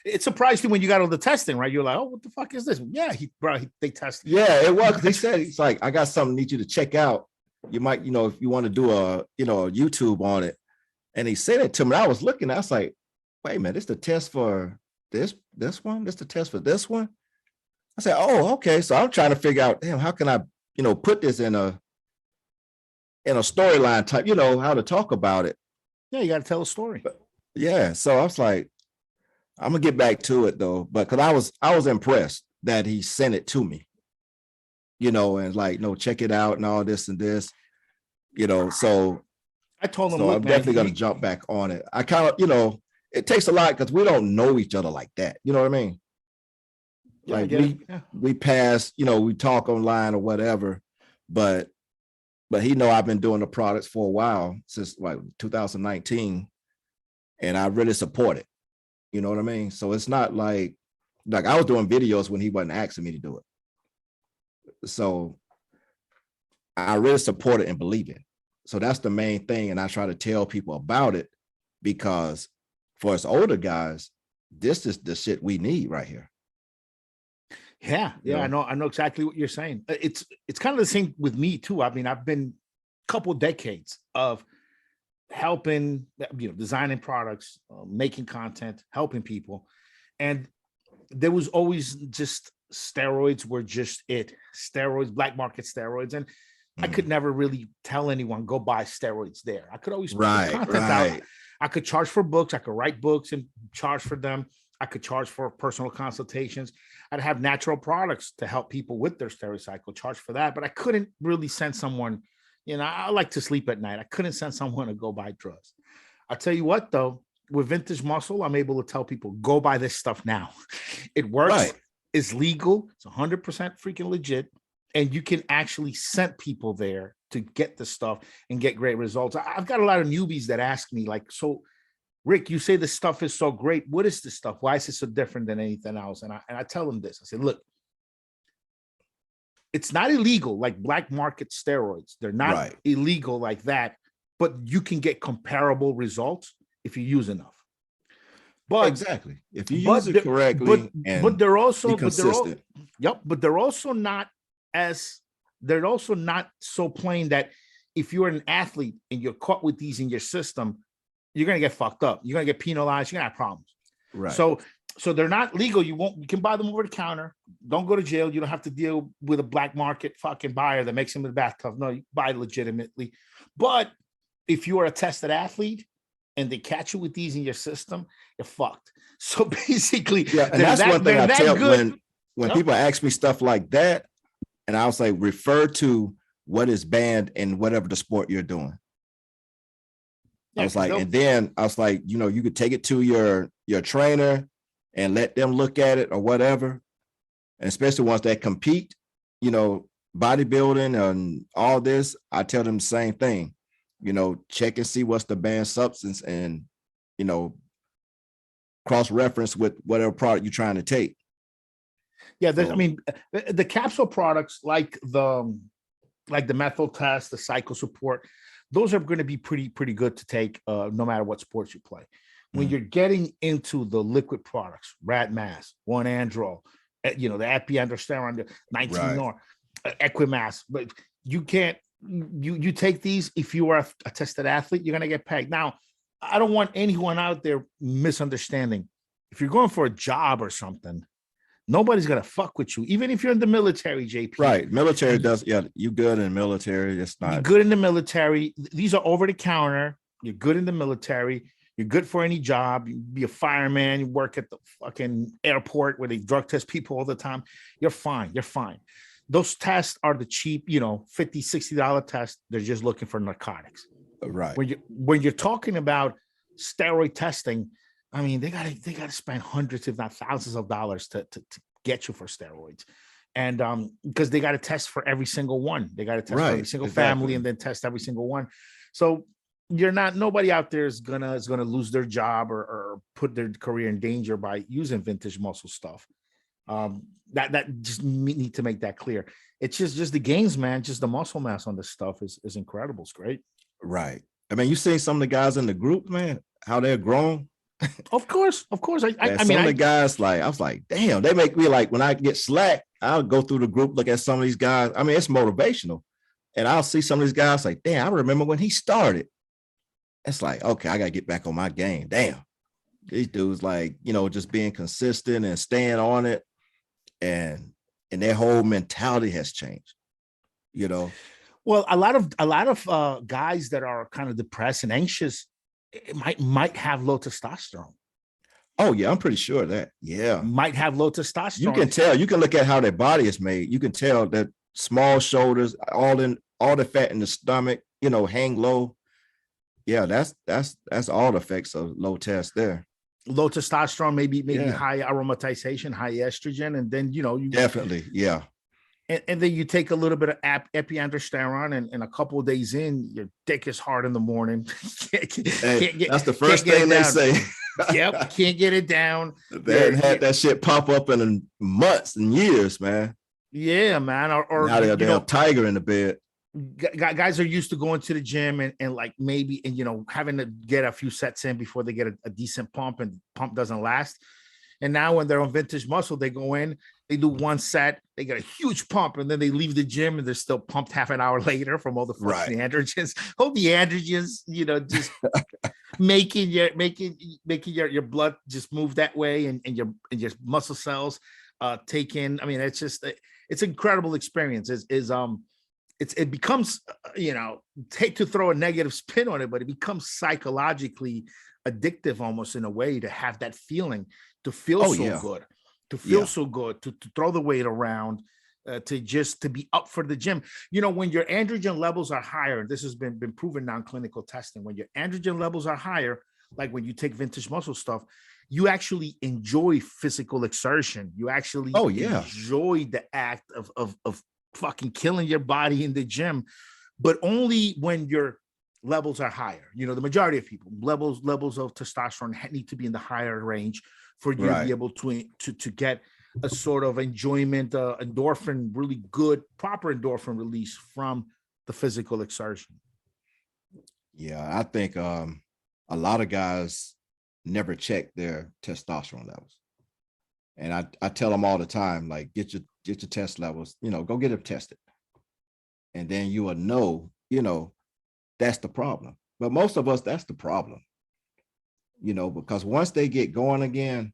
It surprised you when you got all the testing, right? You're like, oh, what the fuck is this? Yeah, they tested. Yeah, it was. They said, it's like, I got something need you to check out. You might, if you want to do a YouTube on it. And he said it to me. I was looking, I was like, wait a minute, this the test for this one? This the test for this one? I said, oh, okay. So I'm trying to figure out, damn, how can I, put this in a storyline type, how to talk about it. Yeah, you got to tell a story. But, yeah. So I was like, I'm gonna get back to it though, but because I was impressed that he sent it to me, and like, no, check it out and all this and this, so I told him, So look, I'm man, definitely going to jump back on it. I kind of, it takes a lot because we don't know each other like that. You know what I mean? yeah, I Like get it. Yeah. we pass, we talk online or whatever, but he know I've been doing the products for a while, since like 2019, and I really support it. You know what I mean? So it's not like I was doing videos when he wasn't asking me to do it. So I really support it and believe it. So that's the main thing. And I try to tell people about it, because for us older guys, this is the shit we need right here. Yeah, yeah, I know exactly what you're saying. It's kind of the same with me too. I mean, I've been a couple decades of helping, designing products, making content, helping people, and there was always just steroids were just it. Steroids, black market steroids, and I could never really tell anyone go buy steroids there. I could always put content out. I could charge for books. I could write books and charge for them. I could charge for personal consultations. I'd have natural products to help people with their steroid cycle, charge for that. But I couldn't really send someone, I like to sleep at night. I couldn't send someone to go buy drugs. I'll tell you what, though, with Vintage Muscle, I'm able to tell people, go buy this stuff now. It works. Right. It's legal. It's 100% freaking legit. And you can actually send people there to get the stuff and get great results. I've got a lot of newbies that ask me, like, so Rick, you say this stuff is so great. What is this stuff? Why is it so different than anything else? And I tell them this. I say, look, it's not illegal like black market steroids. They're not illegal like that, but you can get comparable results if you use enough. But exactly, if you use it correctly, but they're also consistent. But they're also not so plain that if you're an athlete and you're caught with these in your system, you're gonna get fucked up. You're gonna get penalized. You're gonna have problems. Right. So they're not legal. You can buy them over the counter. Don't go to jail. You don't have to deal with a black market fucking buyer that makes them in the bathtub. No, you buy legitimately. But if you are a tested athlete and they catch you with these in your system, you're fucked. So basically, and that's one thing I tell when people ask me stuff like that, and I'll say, refer to what is banned in whatever the sport you're doing. I was like, and then I was like, you could take it to your trainer and let them look at it or whatever. And especially ones that compete, bodybuilding and all this, I tell them the same thing, check and see what's the banned substance and, cross-reference with whatever product you're trying to take. Yeah, I mean, the capsule products like the methyl test, the cycle support, those are going to be pretty good to take no matter what sports you play. When you're getting into the liquid products, rat mass, one androl, the epiandrosterone, 19-nor, Equimass, but you can't, you take these, if you are a tested athlete, you're going to get pegged. Now, I don't want anyone out there misunderstanding. If you're going for a job or something, nobody's going to fuck with you, even if you're in the military, JP. Right. Military does. Yeah. You good in the military. It's not. You're good in the military. These are over the counter. You're good in the military. You're good for any job. You be a fireman. You work at the fucking airport where they drug test people all the time. You're fine. You're fine. Those tests are the cheap, $50, $60 tests. They're just looking for narcotics. Right. When you're talking about steroid testing, I mean, they gotta spend hundreds, if not thousands of dollars to get you for steroids. And because they got to test for every single one. They got to test for every single family and then test every single one. So nobody out there is gonna lose their job or put their career in danger by using Vintage Muscle stuff. That just need to make that clear. It's just the gains, man. Just the muscle mass on this stuff is incredible. It's great. Right. I mean, you see some of the guys in the group, man, how they're grown. Of course. I mean, the guys, like, I was like, damn, they make me, like, when I get slack, I'll go through the group, look at some of these guys. I mean, it's motivational. And I'll see some of these guys like, damn, I remember when he started. It's like, okay, I got to get back on my game. Damn. These dudes, like, just being consistent and staying on it. And their whole mentality has changed, Well, a lot of guys that are kind of depressed and anxious might have low testosterone. Oh yeah, I'm pretty sure of that. Yeah, might have low testosterone. You can tell. You can look at how their body is made. You can tell that small shoulders, all the fat in the stomach, hang low. Yeah, that's all the effects of low test there. Low testosterone, maybe Yeah. high aromatization, high estrogen, and then you Definitely, yeah. and then you take a little bit of epiandrosterone, and a couple of days in, your dick is hard in the morning. That's the first thing they say. Yep, can't get it down. They hadn't had that shit pop up in months and years, man. Yeah, man. Or now they're a tiger in the bed. Guys are used to going to the gym and like maybe having to get a few sets in before they get a decent pump, and pump doesn't last. And now when they're on Vintage Muscle, they go in, they do one set, they get a huge pump, and then they leave the gym and they're still pumped half an hour later from all the fucking androgens. All the androgens, just making your blood just move that way, and your muscle cells take in. I mean, it's an incredible experience. It becomes, to throw a negative spin on it, but it becomes psychologically addictive almost in a way, to have that feeling, to feel good, to throw the weight around, to be up for the gym. When your androgen levels are higher, this has been proven non-clinical testing, when your androgen levels are higher, like when you take Vintage Muscle stuff, you actually enjoy physical exertion. You actually enjoy the act of fucking killing your body in the gym, but only when your levels are higher. The majority of people, levels of testosterone need to be in the higher range for you to be able to get a sort of enjoyment, endorphin, really good, proper endorphin release from the physical exertion. Yeah, I think a lot of guys never check their testosterone levels. And I tell them all the time, like, get your test levels, go get them tested. And then you will know, that's the problem. But most of us, that's the problem, because once they get going again,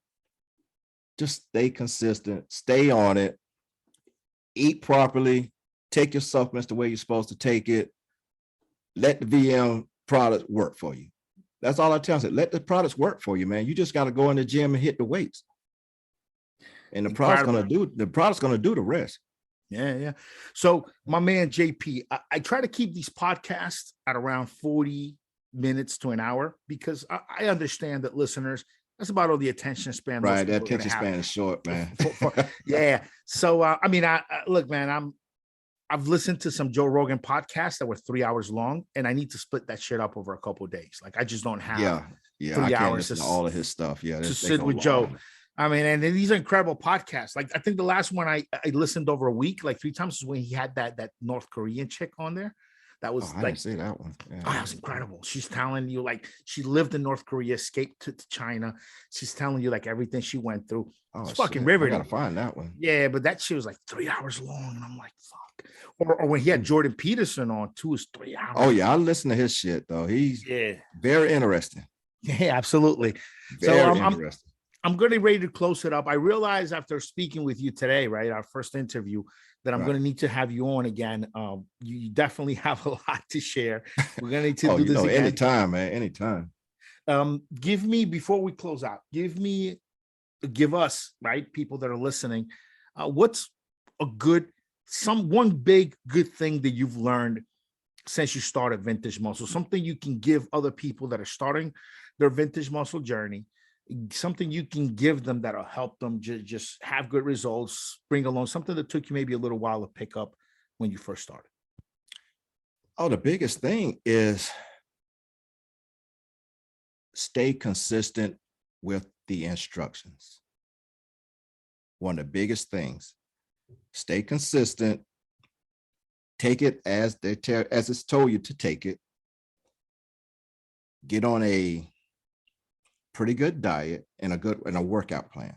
just stay consistent, stay on it, eat properly, take your supplements the way you're supposed to take it, let the VM product work for you. That's all I tell them. Let the products work for you, man. You just got to go in the gym and hit the weights. And the product's going to do the rest. Yeah. So my man, JP, I try to keep these podcasts at around 40 minutes to an hour, because I understand that listeners, that's about all the attention span. Right. That attention span is short, man. Yeah. So, I mean, look, man, I've listened to some Joe Rogan podcasts that were 3 hours long, and I need to split that shit up over a couple of days. Like, I just don't have 3 hours to all of his stuff. Yeah. To sit with Joe. I mean, and these are incredible podcasts. Like, I think the last one I listened over a week, like 3 times, is when he had that North Korean chick on there. That was I didn't see that one. Yeah. Oh, that was incredible. She's telling you, like, she lived in North Korea, escaped to China. She's telling you, like, everything she went through. It's fucking riveting. I gotta find that one. Yeah, but that shit was like 3 hours long, and I'm like, fuck. Or when he had Jordan Peterson on, 2 is 3 hours. Oh yeah, I listen to his shit though. He's very interesting. Yeah, absolutely. Very interesting. I'm getting ready to close it up. I realized after speaking with you today, right, our first interview, that I'm going to need to have you on again. You definitely have a lot to share. We're going to need to do this again. Anytime, man, anytime. Give me, before we close out, give us, right, people that are listening, what's one big good thing that you've learned since you started Vintage Muscle, something you can give other people that are starting their Vintage Muscle journey, something you can give them that'll help them just have good results, bring along something that took you maybe a little while to pick up when you first started. Oh, the biggest thing is stay consistent with the instructions. One of the biggest things, stay consistent, take it as it's told you to take it, get on a pretty good diet and a workout plan.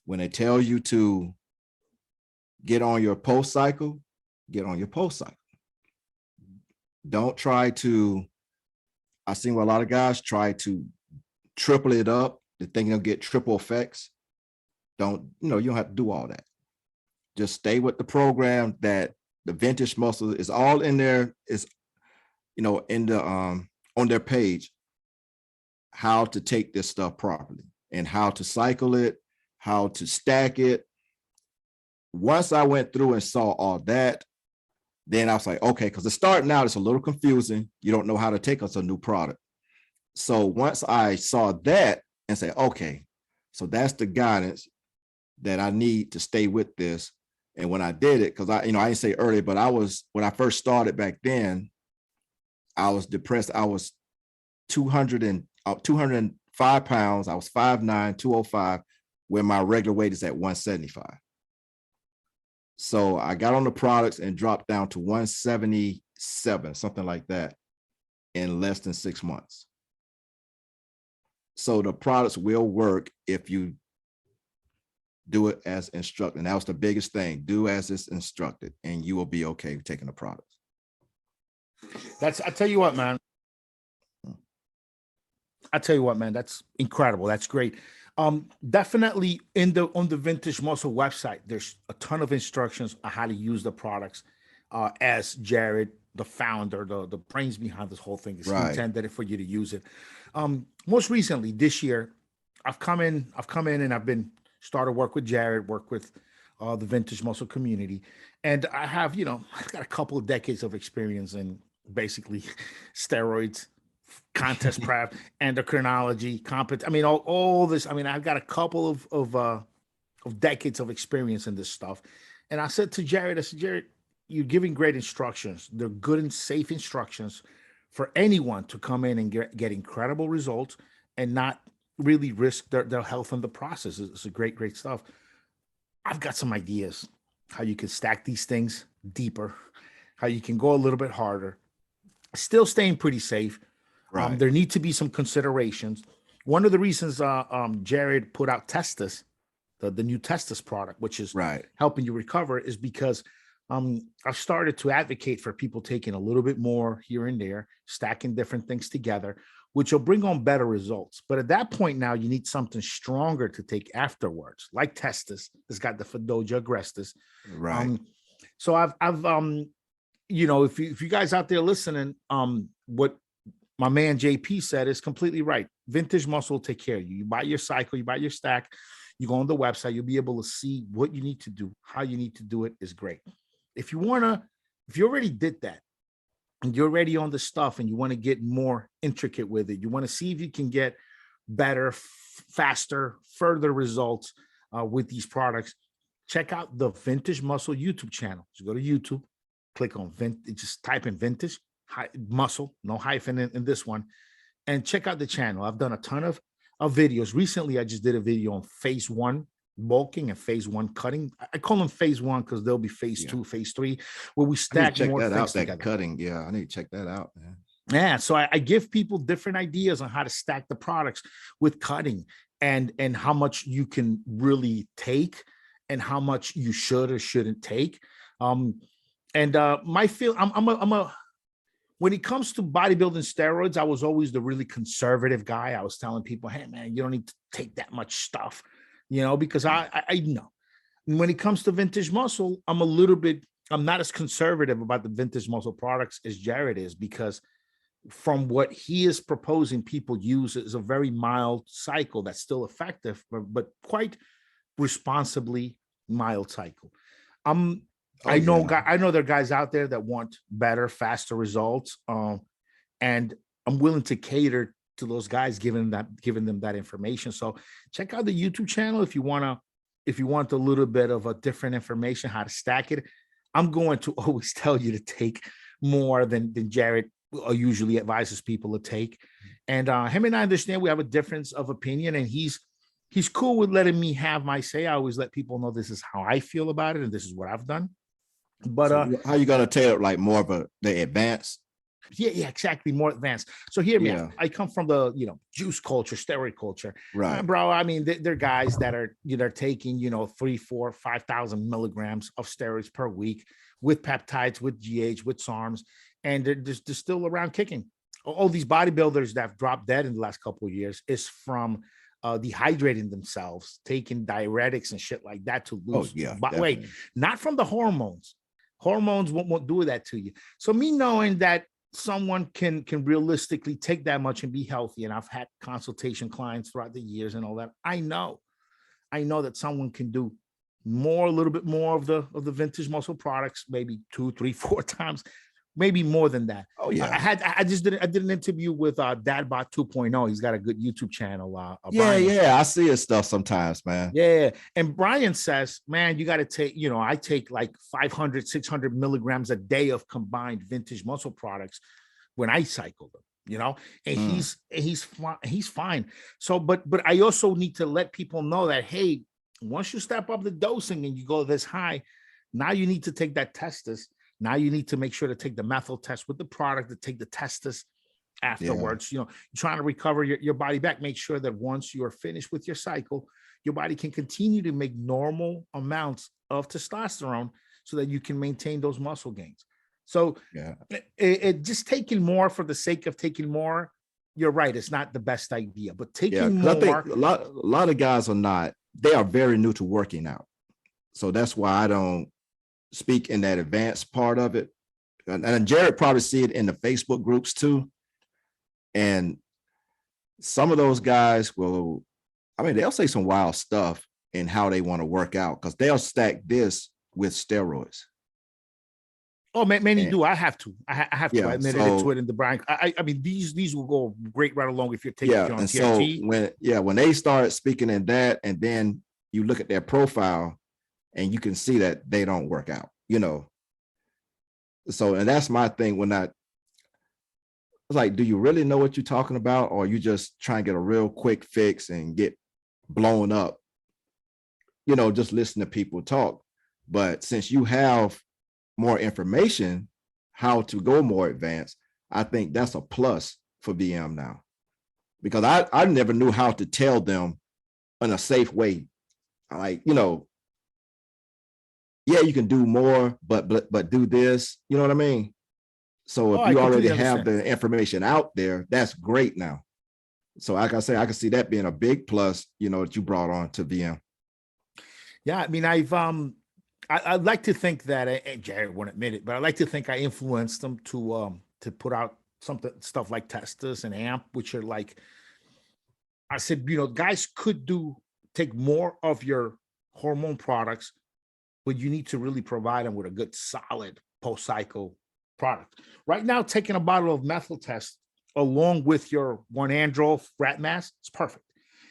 When they tell you to get on your post cycle, get on your post cycle. Don't try to, I've seen where a lot of guys try to triple it up. They think they'll get triple effects. You don't have to do all that. Just stay with the program that the Vintage Muscle is all in there, is, in the, on their page, how to take this stuff properly and how to cycle it, how to stack it. Once I went through and saw all that, Then I was like, okay, because it's starting out, it's a little confusing. You don't know how to take us a new product. So once I saw that and say, okay, so that's the guidance that I need to stay with this. And when I did it, because I didn't say earlier, but when I first started back then, I was depressed. I was 205 pounds. I was 5'9", 205, where my regular weight is at 175. So I got on the products and dropped down to 177, something like that, in less than 6 months. So the products will work if you do it as instructed. And that was the biggest thing. Do as it's instructed, and you will be okay taking the products. I tell you what, man. That's incredible. That's great. Definitely on the Vintage Muscle website, there's a ton of instructions on how to use the products. As Jared, the founder, the brains behind this whole thing, is intended it for you to use it. Most recently this year, I've come in and I've been started work with Jared, work with the Vintage Muscle community, and I have, I've got a couple of decades of experience in basically steroids, contest prep, endocrinology, all this. I've got a couple of decades of experience in this stuff. And I said to Jared, Jared, you're giving great instructions. They're good and safe instructions for anyone to come in and get incredible results and not really risk their health in the process. It's a great stuff. I've got some ideas how you can stack these things deeper, how you can go a little bit harder, still staying pretty safe. There need to be some considerations. One of the reasons Jared put out Testis, the new Testis product, which is helping you recover, is because I've started to advocate for people taking a little bit more here and there, stacking different things together, which will bring on better results. But at that point now, you need something stronger to take afterwards, like Testis. It's got the Fedoja agrestis. So I've if you guys out there listening, what my man JP said is completely right. Vintage Muscle will take care of you. You buy your cycle, you buy your stack, you go on the website, you'll be able to see what you need to do, how you need to do it is great. If you already did that and you're already on the stuff and you want to get more intricate with it, you want to see if you can get better, faster, further results with these products, check out the Vintage Muscle YouTube channel. So go to YouTube, click on just type in Vintage Muscle, no hyphen in this one, and check out the channel. I've done a ton of videos. Recently, I just did a video on phase 1 bulking and phase 1 cutting. I call them phase 1 because there'll be phase 2, phase 3, where we stack more things together. Cutting, yeah, I need to check that out, man. Yeah, so I give people different ideas on how to stack the products with cutting and how much you can really take and how much you should or shouldn't take. When it comes to bodybuilding steroids, I was always the really conservative guy. I was telling people, hey, man, you don't need to take that much stuff, because I know. When it comes to Vintage Muscle, I'm not as conservative about the Vintage Muscle products as Jared is, because from what he is proposing, people use is a very mild cycle that's still effective, but quite responsibly mild cycle. I know there are guys out there that want better, faster results, and I'm willing to cater to those guys, giving them that information. So check out the YouTube channel if you want a little bit of a different information, how to stack it. I'm going to always tell you to take more than Jared usually advises people to take, and him and I understand we have a difference of opinion, and he's cool with letting me have my say. I always let people know this is how I feel about it, and this is what I've done. But how you gonna tailor like more of the advanced? Yeah, exactly, more advanced. So hear me out. I come from the juice culture, steroid culture, right, bro. They're guys that are taking 3, 4, 5,000 milligrams of steroids per week with peptides, with GH, with SARMs, and they're still around kicking. All these bodybuilders that have dropped dead in the last couple of years is from dehydrating themselves, taking diuretics and shit like that to lose weight, not from the hormones. Hormones won't do that to you. So me knowing that someone can realistically take that much and be healthy, and I've had consultation clients throughout the years and all that, I know that someone can do a little bit more of the vintage muscle products, maybe 2, 3, 4 times, maybe more than that. Oh yeah. I did an interview with Dadbot 2.0. He's got a good YouTube channel. Yeah, Brian. yeah. I see his stuff sometimes, man. Yeah. And Brian says, man, you got to take, I take like 500, 600 milligrams a day of combined vintage muscle products when I cycle them, and he's fine. So, but I also need to let people know that, hey, once you step up the dosing and you go this high, now you need to take that testis. Now you need to make sure to take the methyl test with the product, to take the testis afterwards. You're trying to recover your body back. Make sure that once you're finished with your cycle, your body can continue to make normal amounts of testosterone so that you can maintain those muscle gains. So it just taking more for the sake of taking more, you're right, it's not the best idea, but taking more. I think a lot of guys they are very new to working out. So that's why I don't speak in that advanced part of it. And Jared probably see it in the Facebook groups too. And some of those guys they'll say some wild stuff in how they want to work out, because they'll stack this with steroids. Oh, many do. I have to. I have to admit to it in the Brian. I mean, these will go great right along if you're taking it on TRT. So when they start speaking in that, and then you look at their profile, and you can see that they don't work out, So, and that's my thing when it's like, do you really know what you're talking about? Or you just trying to get a real quick fix and get blown up, just listen to people talk. But since you have more information, how to go more advanced, I think that's a plus for VM now, because I never knew how to tell them in a safe way. Like, you can do more, but do this, you know what I mean? So if you already have the information out there, that's great now. So like I say, I can see that being a big plus, that you brought on to VM. Yeah, I mean, I'd like to think that, and Jared won't admit it, but I like to think I influenced them to put out stuff like Testis and Amp, which are like, I said, guys could take more of your hormone products, but you need to really provide them with a good, solid post-cycle product. Right now, taking a bottle of methyl test along with your 1-androl fat mass, it's perfect.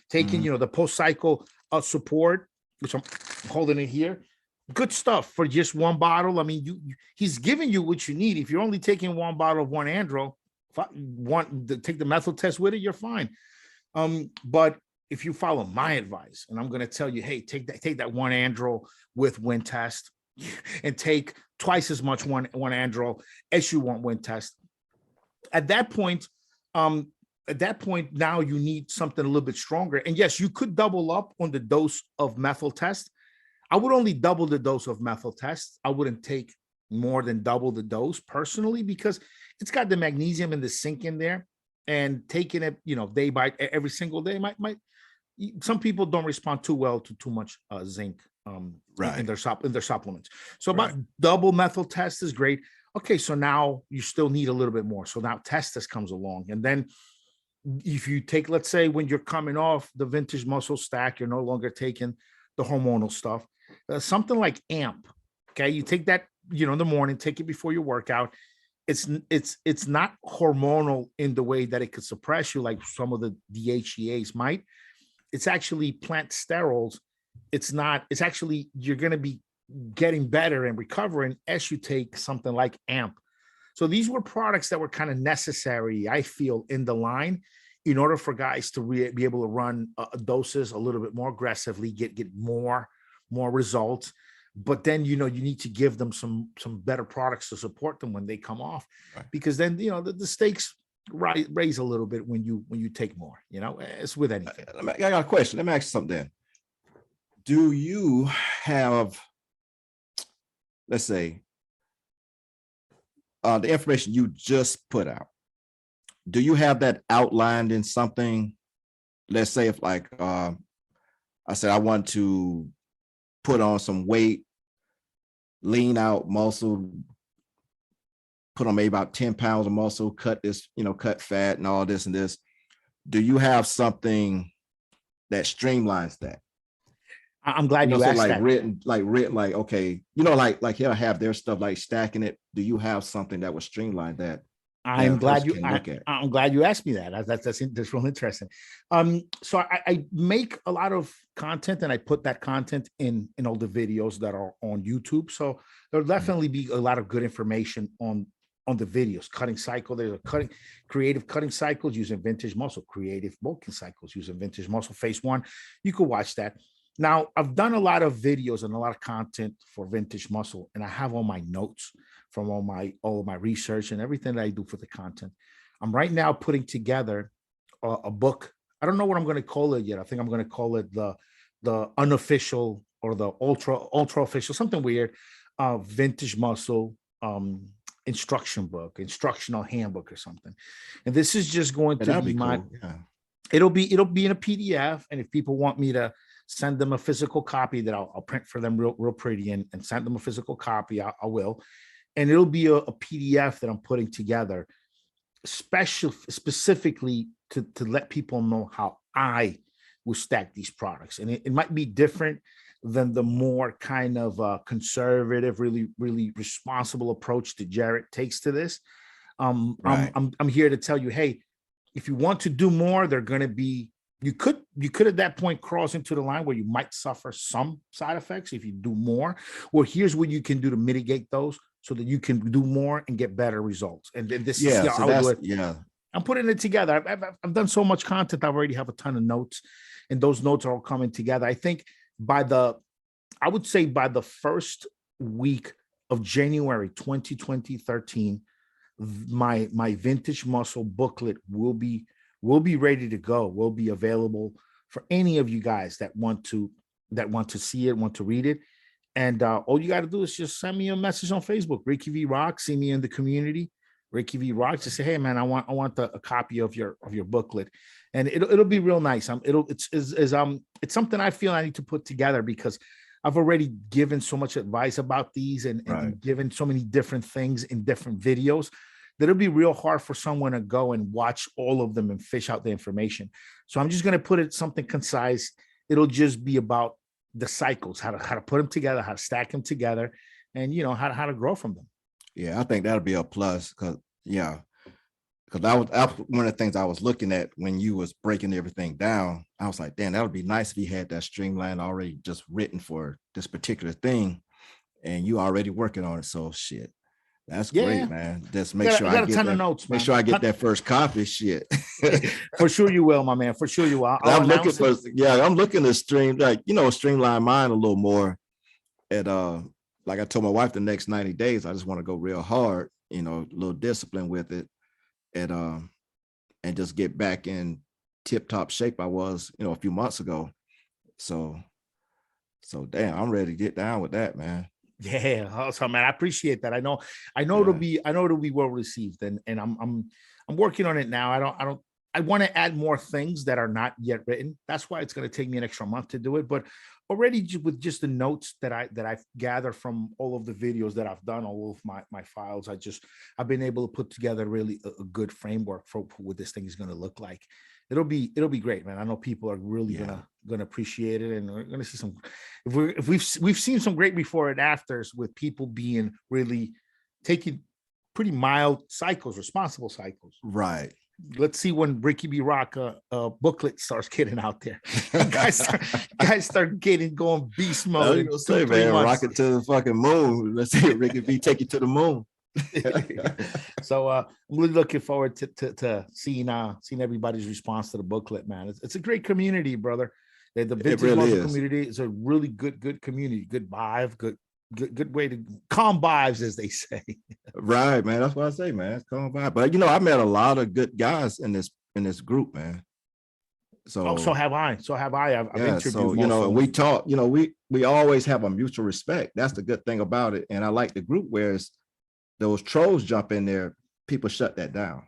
Taking, the post-cycle support, which I'm holding it here, good stuff for just one bottle. I mean, he's giving you what you need. If you're only taking one bottle of 1-androl, take the methyl test with it, you're fine. But if you follow my advice, and I'm going to tell you, hey, take that 1-androl with wind test, and take twice as much 1-androl as you want wind test. At that point, now you need something a little bit stronger. And yes, you could double up on the dose of methyl test. I would only double the dose of methyl test. I wouldn't take more than double the dose personally, because it's got the magnesium and the zinc in there, and taking it, day by every single day might. Some people don't respond too well to too much zinc in their supplements. So about double methyl test is great. Okay, so now you still need a little bit more. So now Testis comes along, and then if you take, let's say, when you're coming off the vintage muscle stack, you're no longer taking the hormonal stuff. Something like AMP. Okay, you take that, in the morning, take it before your workout. It's not hormonal in the way that it could suppress you like some of the DHEAs might. It's actually plant sterols. It's actually, you're going to be getting better and recovering as you take something like AMP. So these were products that were kind of necessary, I feel, in the line in order for guys to be able to run doses a little bit more aggressively, get more results. But then, you need to give them some better products to support them when they come off, because then, the stakes raise a little bit when you take more. It's with anything. I got a question. Let me ask you something then. Do you have, let's say, the information you just put out, do you have that outlined in something? Let's say if like I said, I want to put on some weight, lean out muscle, put on maybe about 10 pounds of muscle, cut this, cut fat and all this and this. Do you have something that streamlines that? I'm glad you So asked that. written, like, okay, like he'll have their stuff like stacking it. Do you have something that would streamline that that a person can look at? I'm glad you asked me that. That's real interesting. So I make a lot of content and I put that content in all the videos that are on YouTube. So there'll definitely be a lot of good information on the videos. Cutting cycle, there's a creative cutting cycles using vintage muscle, creative bulking cycles using vintage muscle. Phase one, you could watch that. Now, I've done a lot of videos and a lot of content for vintage muscle, and I have all my notes from all of my research and everything that I do for the content. I'm right now putting together a book. I don't know what I'm going to call it yet. I think I'm going to call it the unofficial or the ultra official, something weird, vintage muscle instruction book, instructional handbook or something. And this is just going to be my cool. Yeah. It'll be in a PDF. And if people want me to send them a physical copy, that I'll print for them real pretty and send them a physical copy, I will. And it'll be a PDF that I'm putting together specifically to let people know how I will stack these products. And it might be different than the more kind of conservative, really, really responsible approach that Jared takes to this. Right. I'm here to tell you, hey, if you want to do more, they're going to be, you could at that point cross into the line where you might suffer some side effects if you do more. Well, here's what you can do to mitigate those so that you can do more and get better results. And then this is how I'll do it. Yeah. I'm putting it together. I've done so much content. I already have a ton of notes, and those notes are all coming together. I think I would say by the first week of January 2013, my vintage muscle booklet will be ready to go. Will be available for any of you guys that want to see it, want to read it. And all you got to do is just send me a message on Facebook, Ricky V Rock. See me in the community, Ricky V Rock. Just say, hey man, I want a copy of your booklet, and it'll be real nice. It's something I feel I need to put together because I've already given so much advice about these and given so many different things in different videos that it'll be real hard for someone to go and watch all of them and fish out the information. So I'm just going to put it something concise. It'll just be about the cycles, how to put them together, how to stack them together, and how to grow from them. Yeah, I think that'll be a plus because that was one of the things I was looking at when you was breaking everything down. I was like, damn, that would be nice if you had that streamline already just written for this particular thing, and you already working on it. So shit, that's great, man. Just make sure I get a ton of notes. Make sure I get that first copy. Shit, for sure you will, my man. For sure you will. I'm looking to streamline mine a little more. And like I told my wife, the next 90 days, I just want to go real hard. A little discipline with it. And just get back in tip-top shape I was, a few months ago. So damn, I'm ready to get down with that, man. Yeah, awesome, man. I appreciate that. I know it'll be well received, and I'm working on it now. I want to add more things that are not yet written. That's why it's going to take me an extra month to do it. But already with just the notes that I've gathered from all of the videos that I've done, all of my files, I've been able to put together really a good framework for what this thing is going to look like. It'll be great, man. I know people are really gonna appreciate it, and we're gonna see some. If we've seen some great before and afters with people being really taking pretty mild cycles, responsible cycles. Right. Let's see when Ricky B Rock booklet starts getting out there. guys start going beast mode. Say, man, rocket to the fucking moon. Let's see Ricky B take you to the moon. So I'm really looking forward to seeing everybody's response to the booklet, man. It's a great community, brother. The vintage muscle community is a really good community, good vibe, good way to calm vibes, as they say. Right, man. That's what I say, man. It's calm vibe. But I met a lot of good guys in this group, man. So have I. I've interviewed. So we talk. We always have a mutual respect. That's the good thing about it. And I like the group, whereas those trolls jump in there, people shut that down.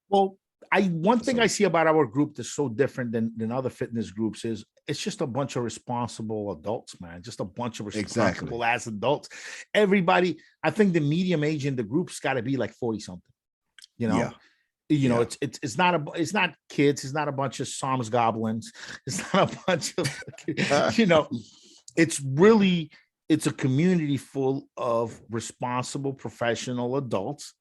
Well, one thing I see about our group that's so different than other fitness groups is it's just a bunch of responsible adults, man. Just a bunch of responsible ass adults. Everybody, I think the medium age in the group's got to be like 40 something, You know, Yeah. it's not kids, it's not a bunch of Psalms goblins, it's not a bunch of, you know, it's really, it's a community full of responsible professional adults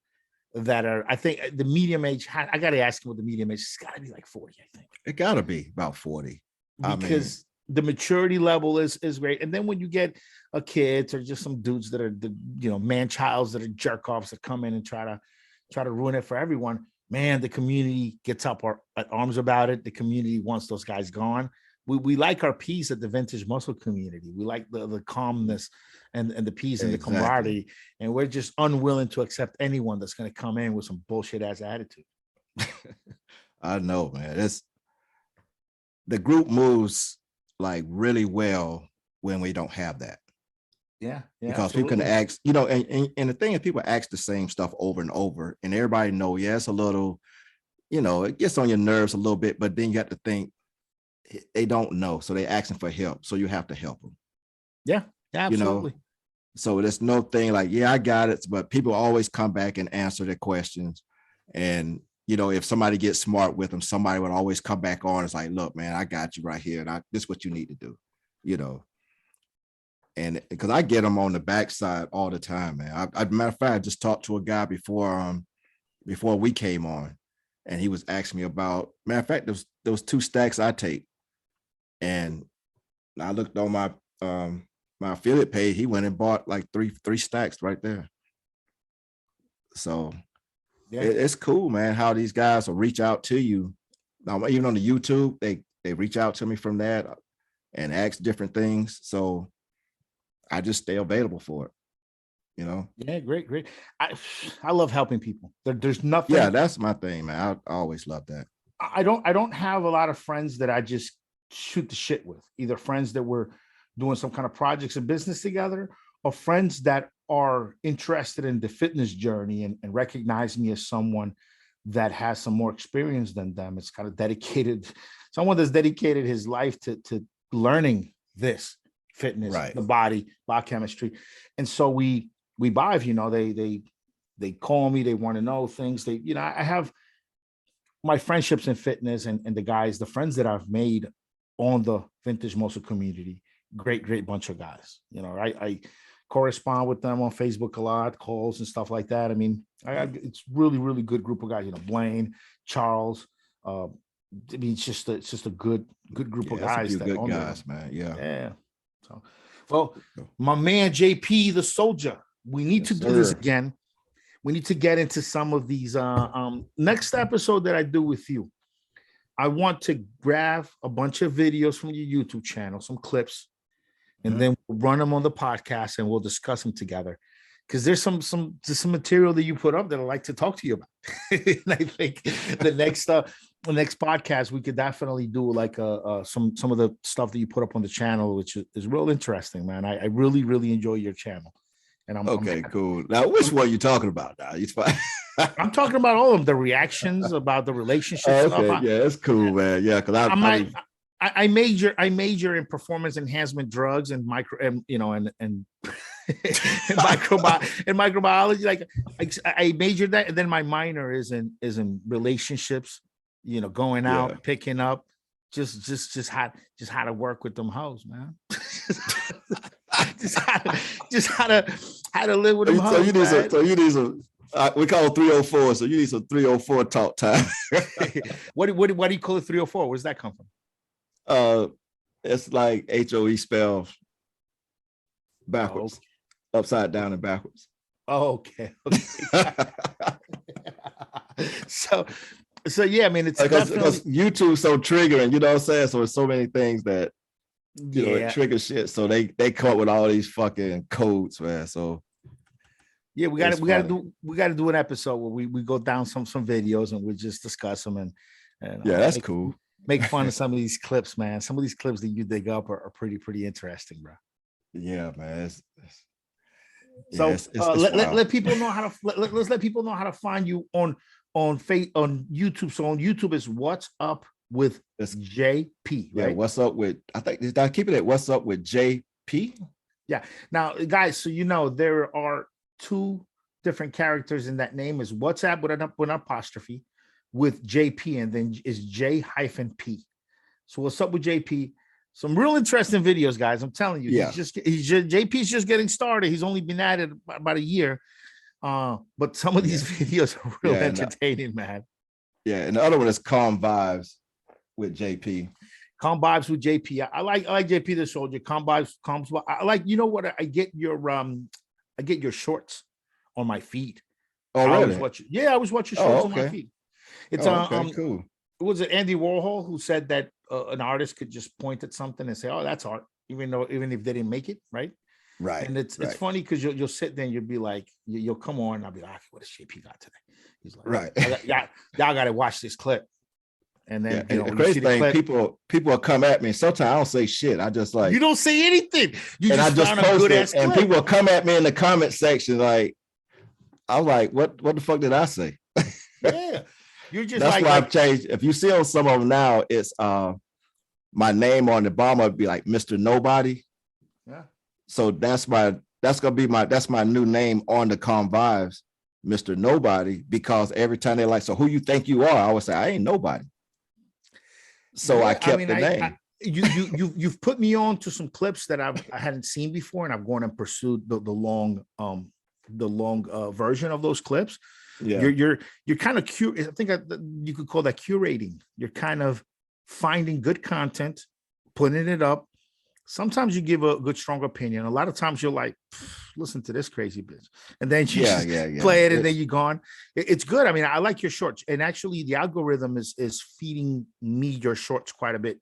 that are, I think the medium age, I got to ask him what the medium age, it's got to be like 40, I think, It gotta be about 40. I mean, because the maturity level is great. And then when you get a kids or just some dudes that are the, you know, man childs that are jerk offs that come in and try to ruin it for everyone, man, the community gets up at arms about it. The community wants those guys gone. We like our peace at the vintage muscle community. We like the calmness and the peace and the exactly. camaraderie. And we're just unwilling to accept anyone that's going to come in with some bullshit ass attitude. I know, man. It's the group moves like really well when we don't have that. Yeah, Because people can ask, you know, and the thing is, people ask the same stuff over and over, and everybody know, yeah, it's a little, you know, it gets on your nerves a little bit, but then you got to think they don't know, so they asking for help, so you have to help them. Yeah, absolutely. You know, so there's no thing like, yeah, I got it, but people always come back and answer their questions, and you know, if somebody gets smart with them, somebody would always come back on. It's like, look, man, I got you right here, and this is what you need to do, you know. And because I get them on the backside all the time, man. Matter of fact, I just talked to a guy before we came on, and he was asking me about. Matter of fact, those 2 stacks I take, and I looked on my my affiliate page. He went and bought like three stacks right there. So Yeah, it's cool, man. How these guys will reach out to you. Now, even on the YouTube, they reach out to me from that and ask different things. So I just stay available for it, you know? yeah, great. I love helping people. There's nothing. Yeah, that's my thing, man. I always love that. I don't have a lot of friends that I just shoot the shit with, either friends that were doing some kind of projects and business together, or friends that are interested in the fitness journey and recognize me as someone that has some more experience than them. It's kind of dedicated, someone that's dedicated his life to learning this fitness, Right. the body, biochemistry. And so we vibe, you know, they call me, they want to know things. They, you know, I have my friendships in fitness and the friends that I've made on the vintage muscle community, great bunch of guys. You know, I correspond with them on Facebook a lot, calls and stuff like that. I mean, it's really good group of guys, you know, Blaine, Charles, I mean, it's just a good group of guys. A few good guys, man. Yeah. So, well, my man JP the soldier, we need to do this again. We need to get into some of these. Next episode that I do with you, I want to grab a bunch of videos from your YouTube channel, some clips, and then we'll run them on the podcast and we'll discuss them together. Because there's some material that you put up that I'd like to talk to you about. And I think the next podcast we could definitely do like some of the stuff that you put up on the channel, which is real interesting, man. I really enjoy your channel. And I'm cool. Now, which one are you talking about now? I'm talking about all of them, the reactions about the relationships. Okay, yeah, that's cool, man. Yeah, because I major in performance enhancement drugs and microbiology. Like I majored that, and then my minor is in relationships. You know, going out, picking up, just how to work with them hoes, man. just how to live with them hoes. So you need some. We call it 304. So you need some 304 talk time. What do you call it 304? Where's that come from? It's like HOE spelled backwards, upside down and backwards. Oh, okay. So yeah, I mean, it's because YouTube's so triggering, you know what I'm saying? So there's so many things that you know it triggers shit. So they come up with all these fucking codes, man. So yeah, we got to do an episode where we go down some videos and we just discuss them and yeah, that's cool. Make fun of some of these clips, man. Some of these clips that you dig up are pretty interesting, bro. Yeah, man. So let people know how to let's let people know how to find you on YouTube. So on YouTube is What's Up with JP, right? Yeah, What's Up with, I think, did I keep it at What's Up with JP? Yeah. Now, guys, so you know there are 2 different characters in that name. Is WhatsApp with an apostrophe, with JP, and then it's J-P. So what's up with JP? Some real interesting videos, guys. I'm telling you, Yeah. JP's just getting started. He's only been at it about a year. But some of these videos are real entertaining, man. Yeah, and the other one is Calm Vibes with JP. Calm Vibes with JP. I like JP the Soldier. Calm Vibes, I like, you know what? I get your shorts on my feed. Oh, really? I always watch your shorts on my feed. It's cool. Was it Andy Warhol who said that an artist could just point at something and say, "Oh, that's art," even if they didn't make it, right? Right. And it's funny because you'll sit there and you'll be like, you'll come on, and I'll be like, "What does JP got today?" He's like, right. Y'all got to watch this clip. And then the crazy thing, people will come at me. Sometimes I don't say shit. I just like, you don't say anything. I just post it, and people will come at me in the comment section like, I'm like, what the fuck did I say? Yeah. You're just that's why I've changed. If you see on some of them now, it's my name on the bottom would be like Mr. Nobody. Yeah. So that's my new name on the Calm Vibes, Mr. Nobody, because every time they're like, so who you think you are? I always say, I ain't nobody. So I kept the name. You've put me on to some clips that I hadn't seen before, and I've gone and pursued the long version of those clips. Yeah, you're kind of I think you could call that curating. You're kind of finding good content, putting it up. Sometimes you give a good, strong opinion. A lot of times you're like, listen to this crazy bitch. And then you play it, and then you're gone. It's good. I mean, I like your shorts. And actually the algorithm is feeding me your shorts quite a bit.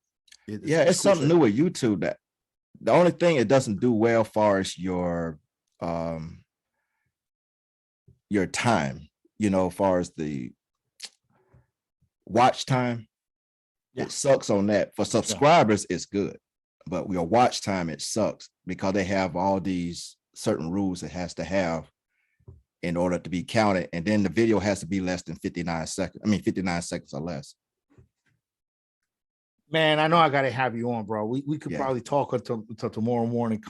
It's something new with YouTube that the only thing it doesn't do well far as your time, far as the watch time. It sucks on that. For subscribers, it's good. But your watch time, it sucks because they have all these certain rules it has to have in order to be counted. And then the video has to be less than 59 seconds. 59 seconds or less. Man, I know I got to have you on, bro. We could probably talk until tomorrow morning.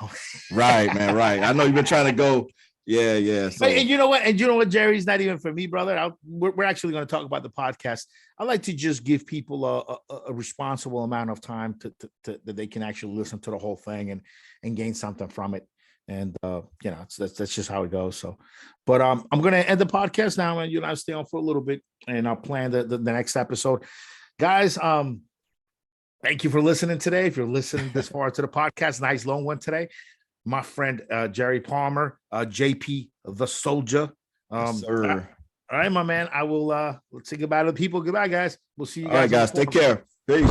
Right, man, right. I know you've been trying to go. Yeah. So. And you know what, Jerry's not even for me, brother. We're actually going to talk about the podcast. I like to just give people a responsible amount of time to that they can actually listen to the whole thing and gain something from it. And that's just how it goes. So, but I'm going to end the podcast now, and I'll stay on for a little bit, and I'll plan the next episode, guys. Thank you for listening today. If you're listening this far to the podcast, nice long one today. My friend Jerry Palmer, JP the Soldier. Sir. All right, my man. I will let's say goodbye to the people. Goodbye, guys. We'll see you guys. All right, guys. Take care. Peace.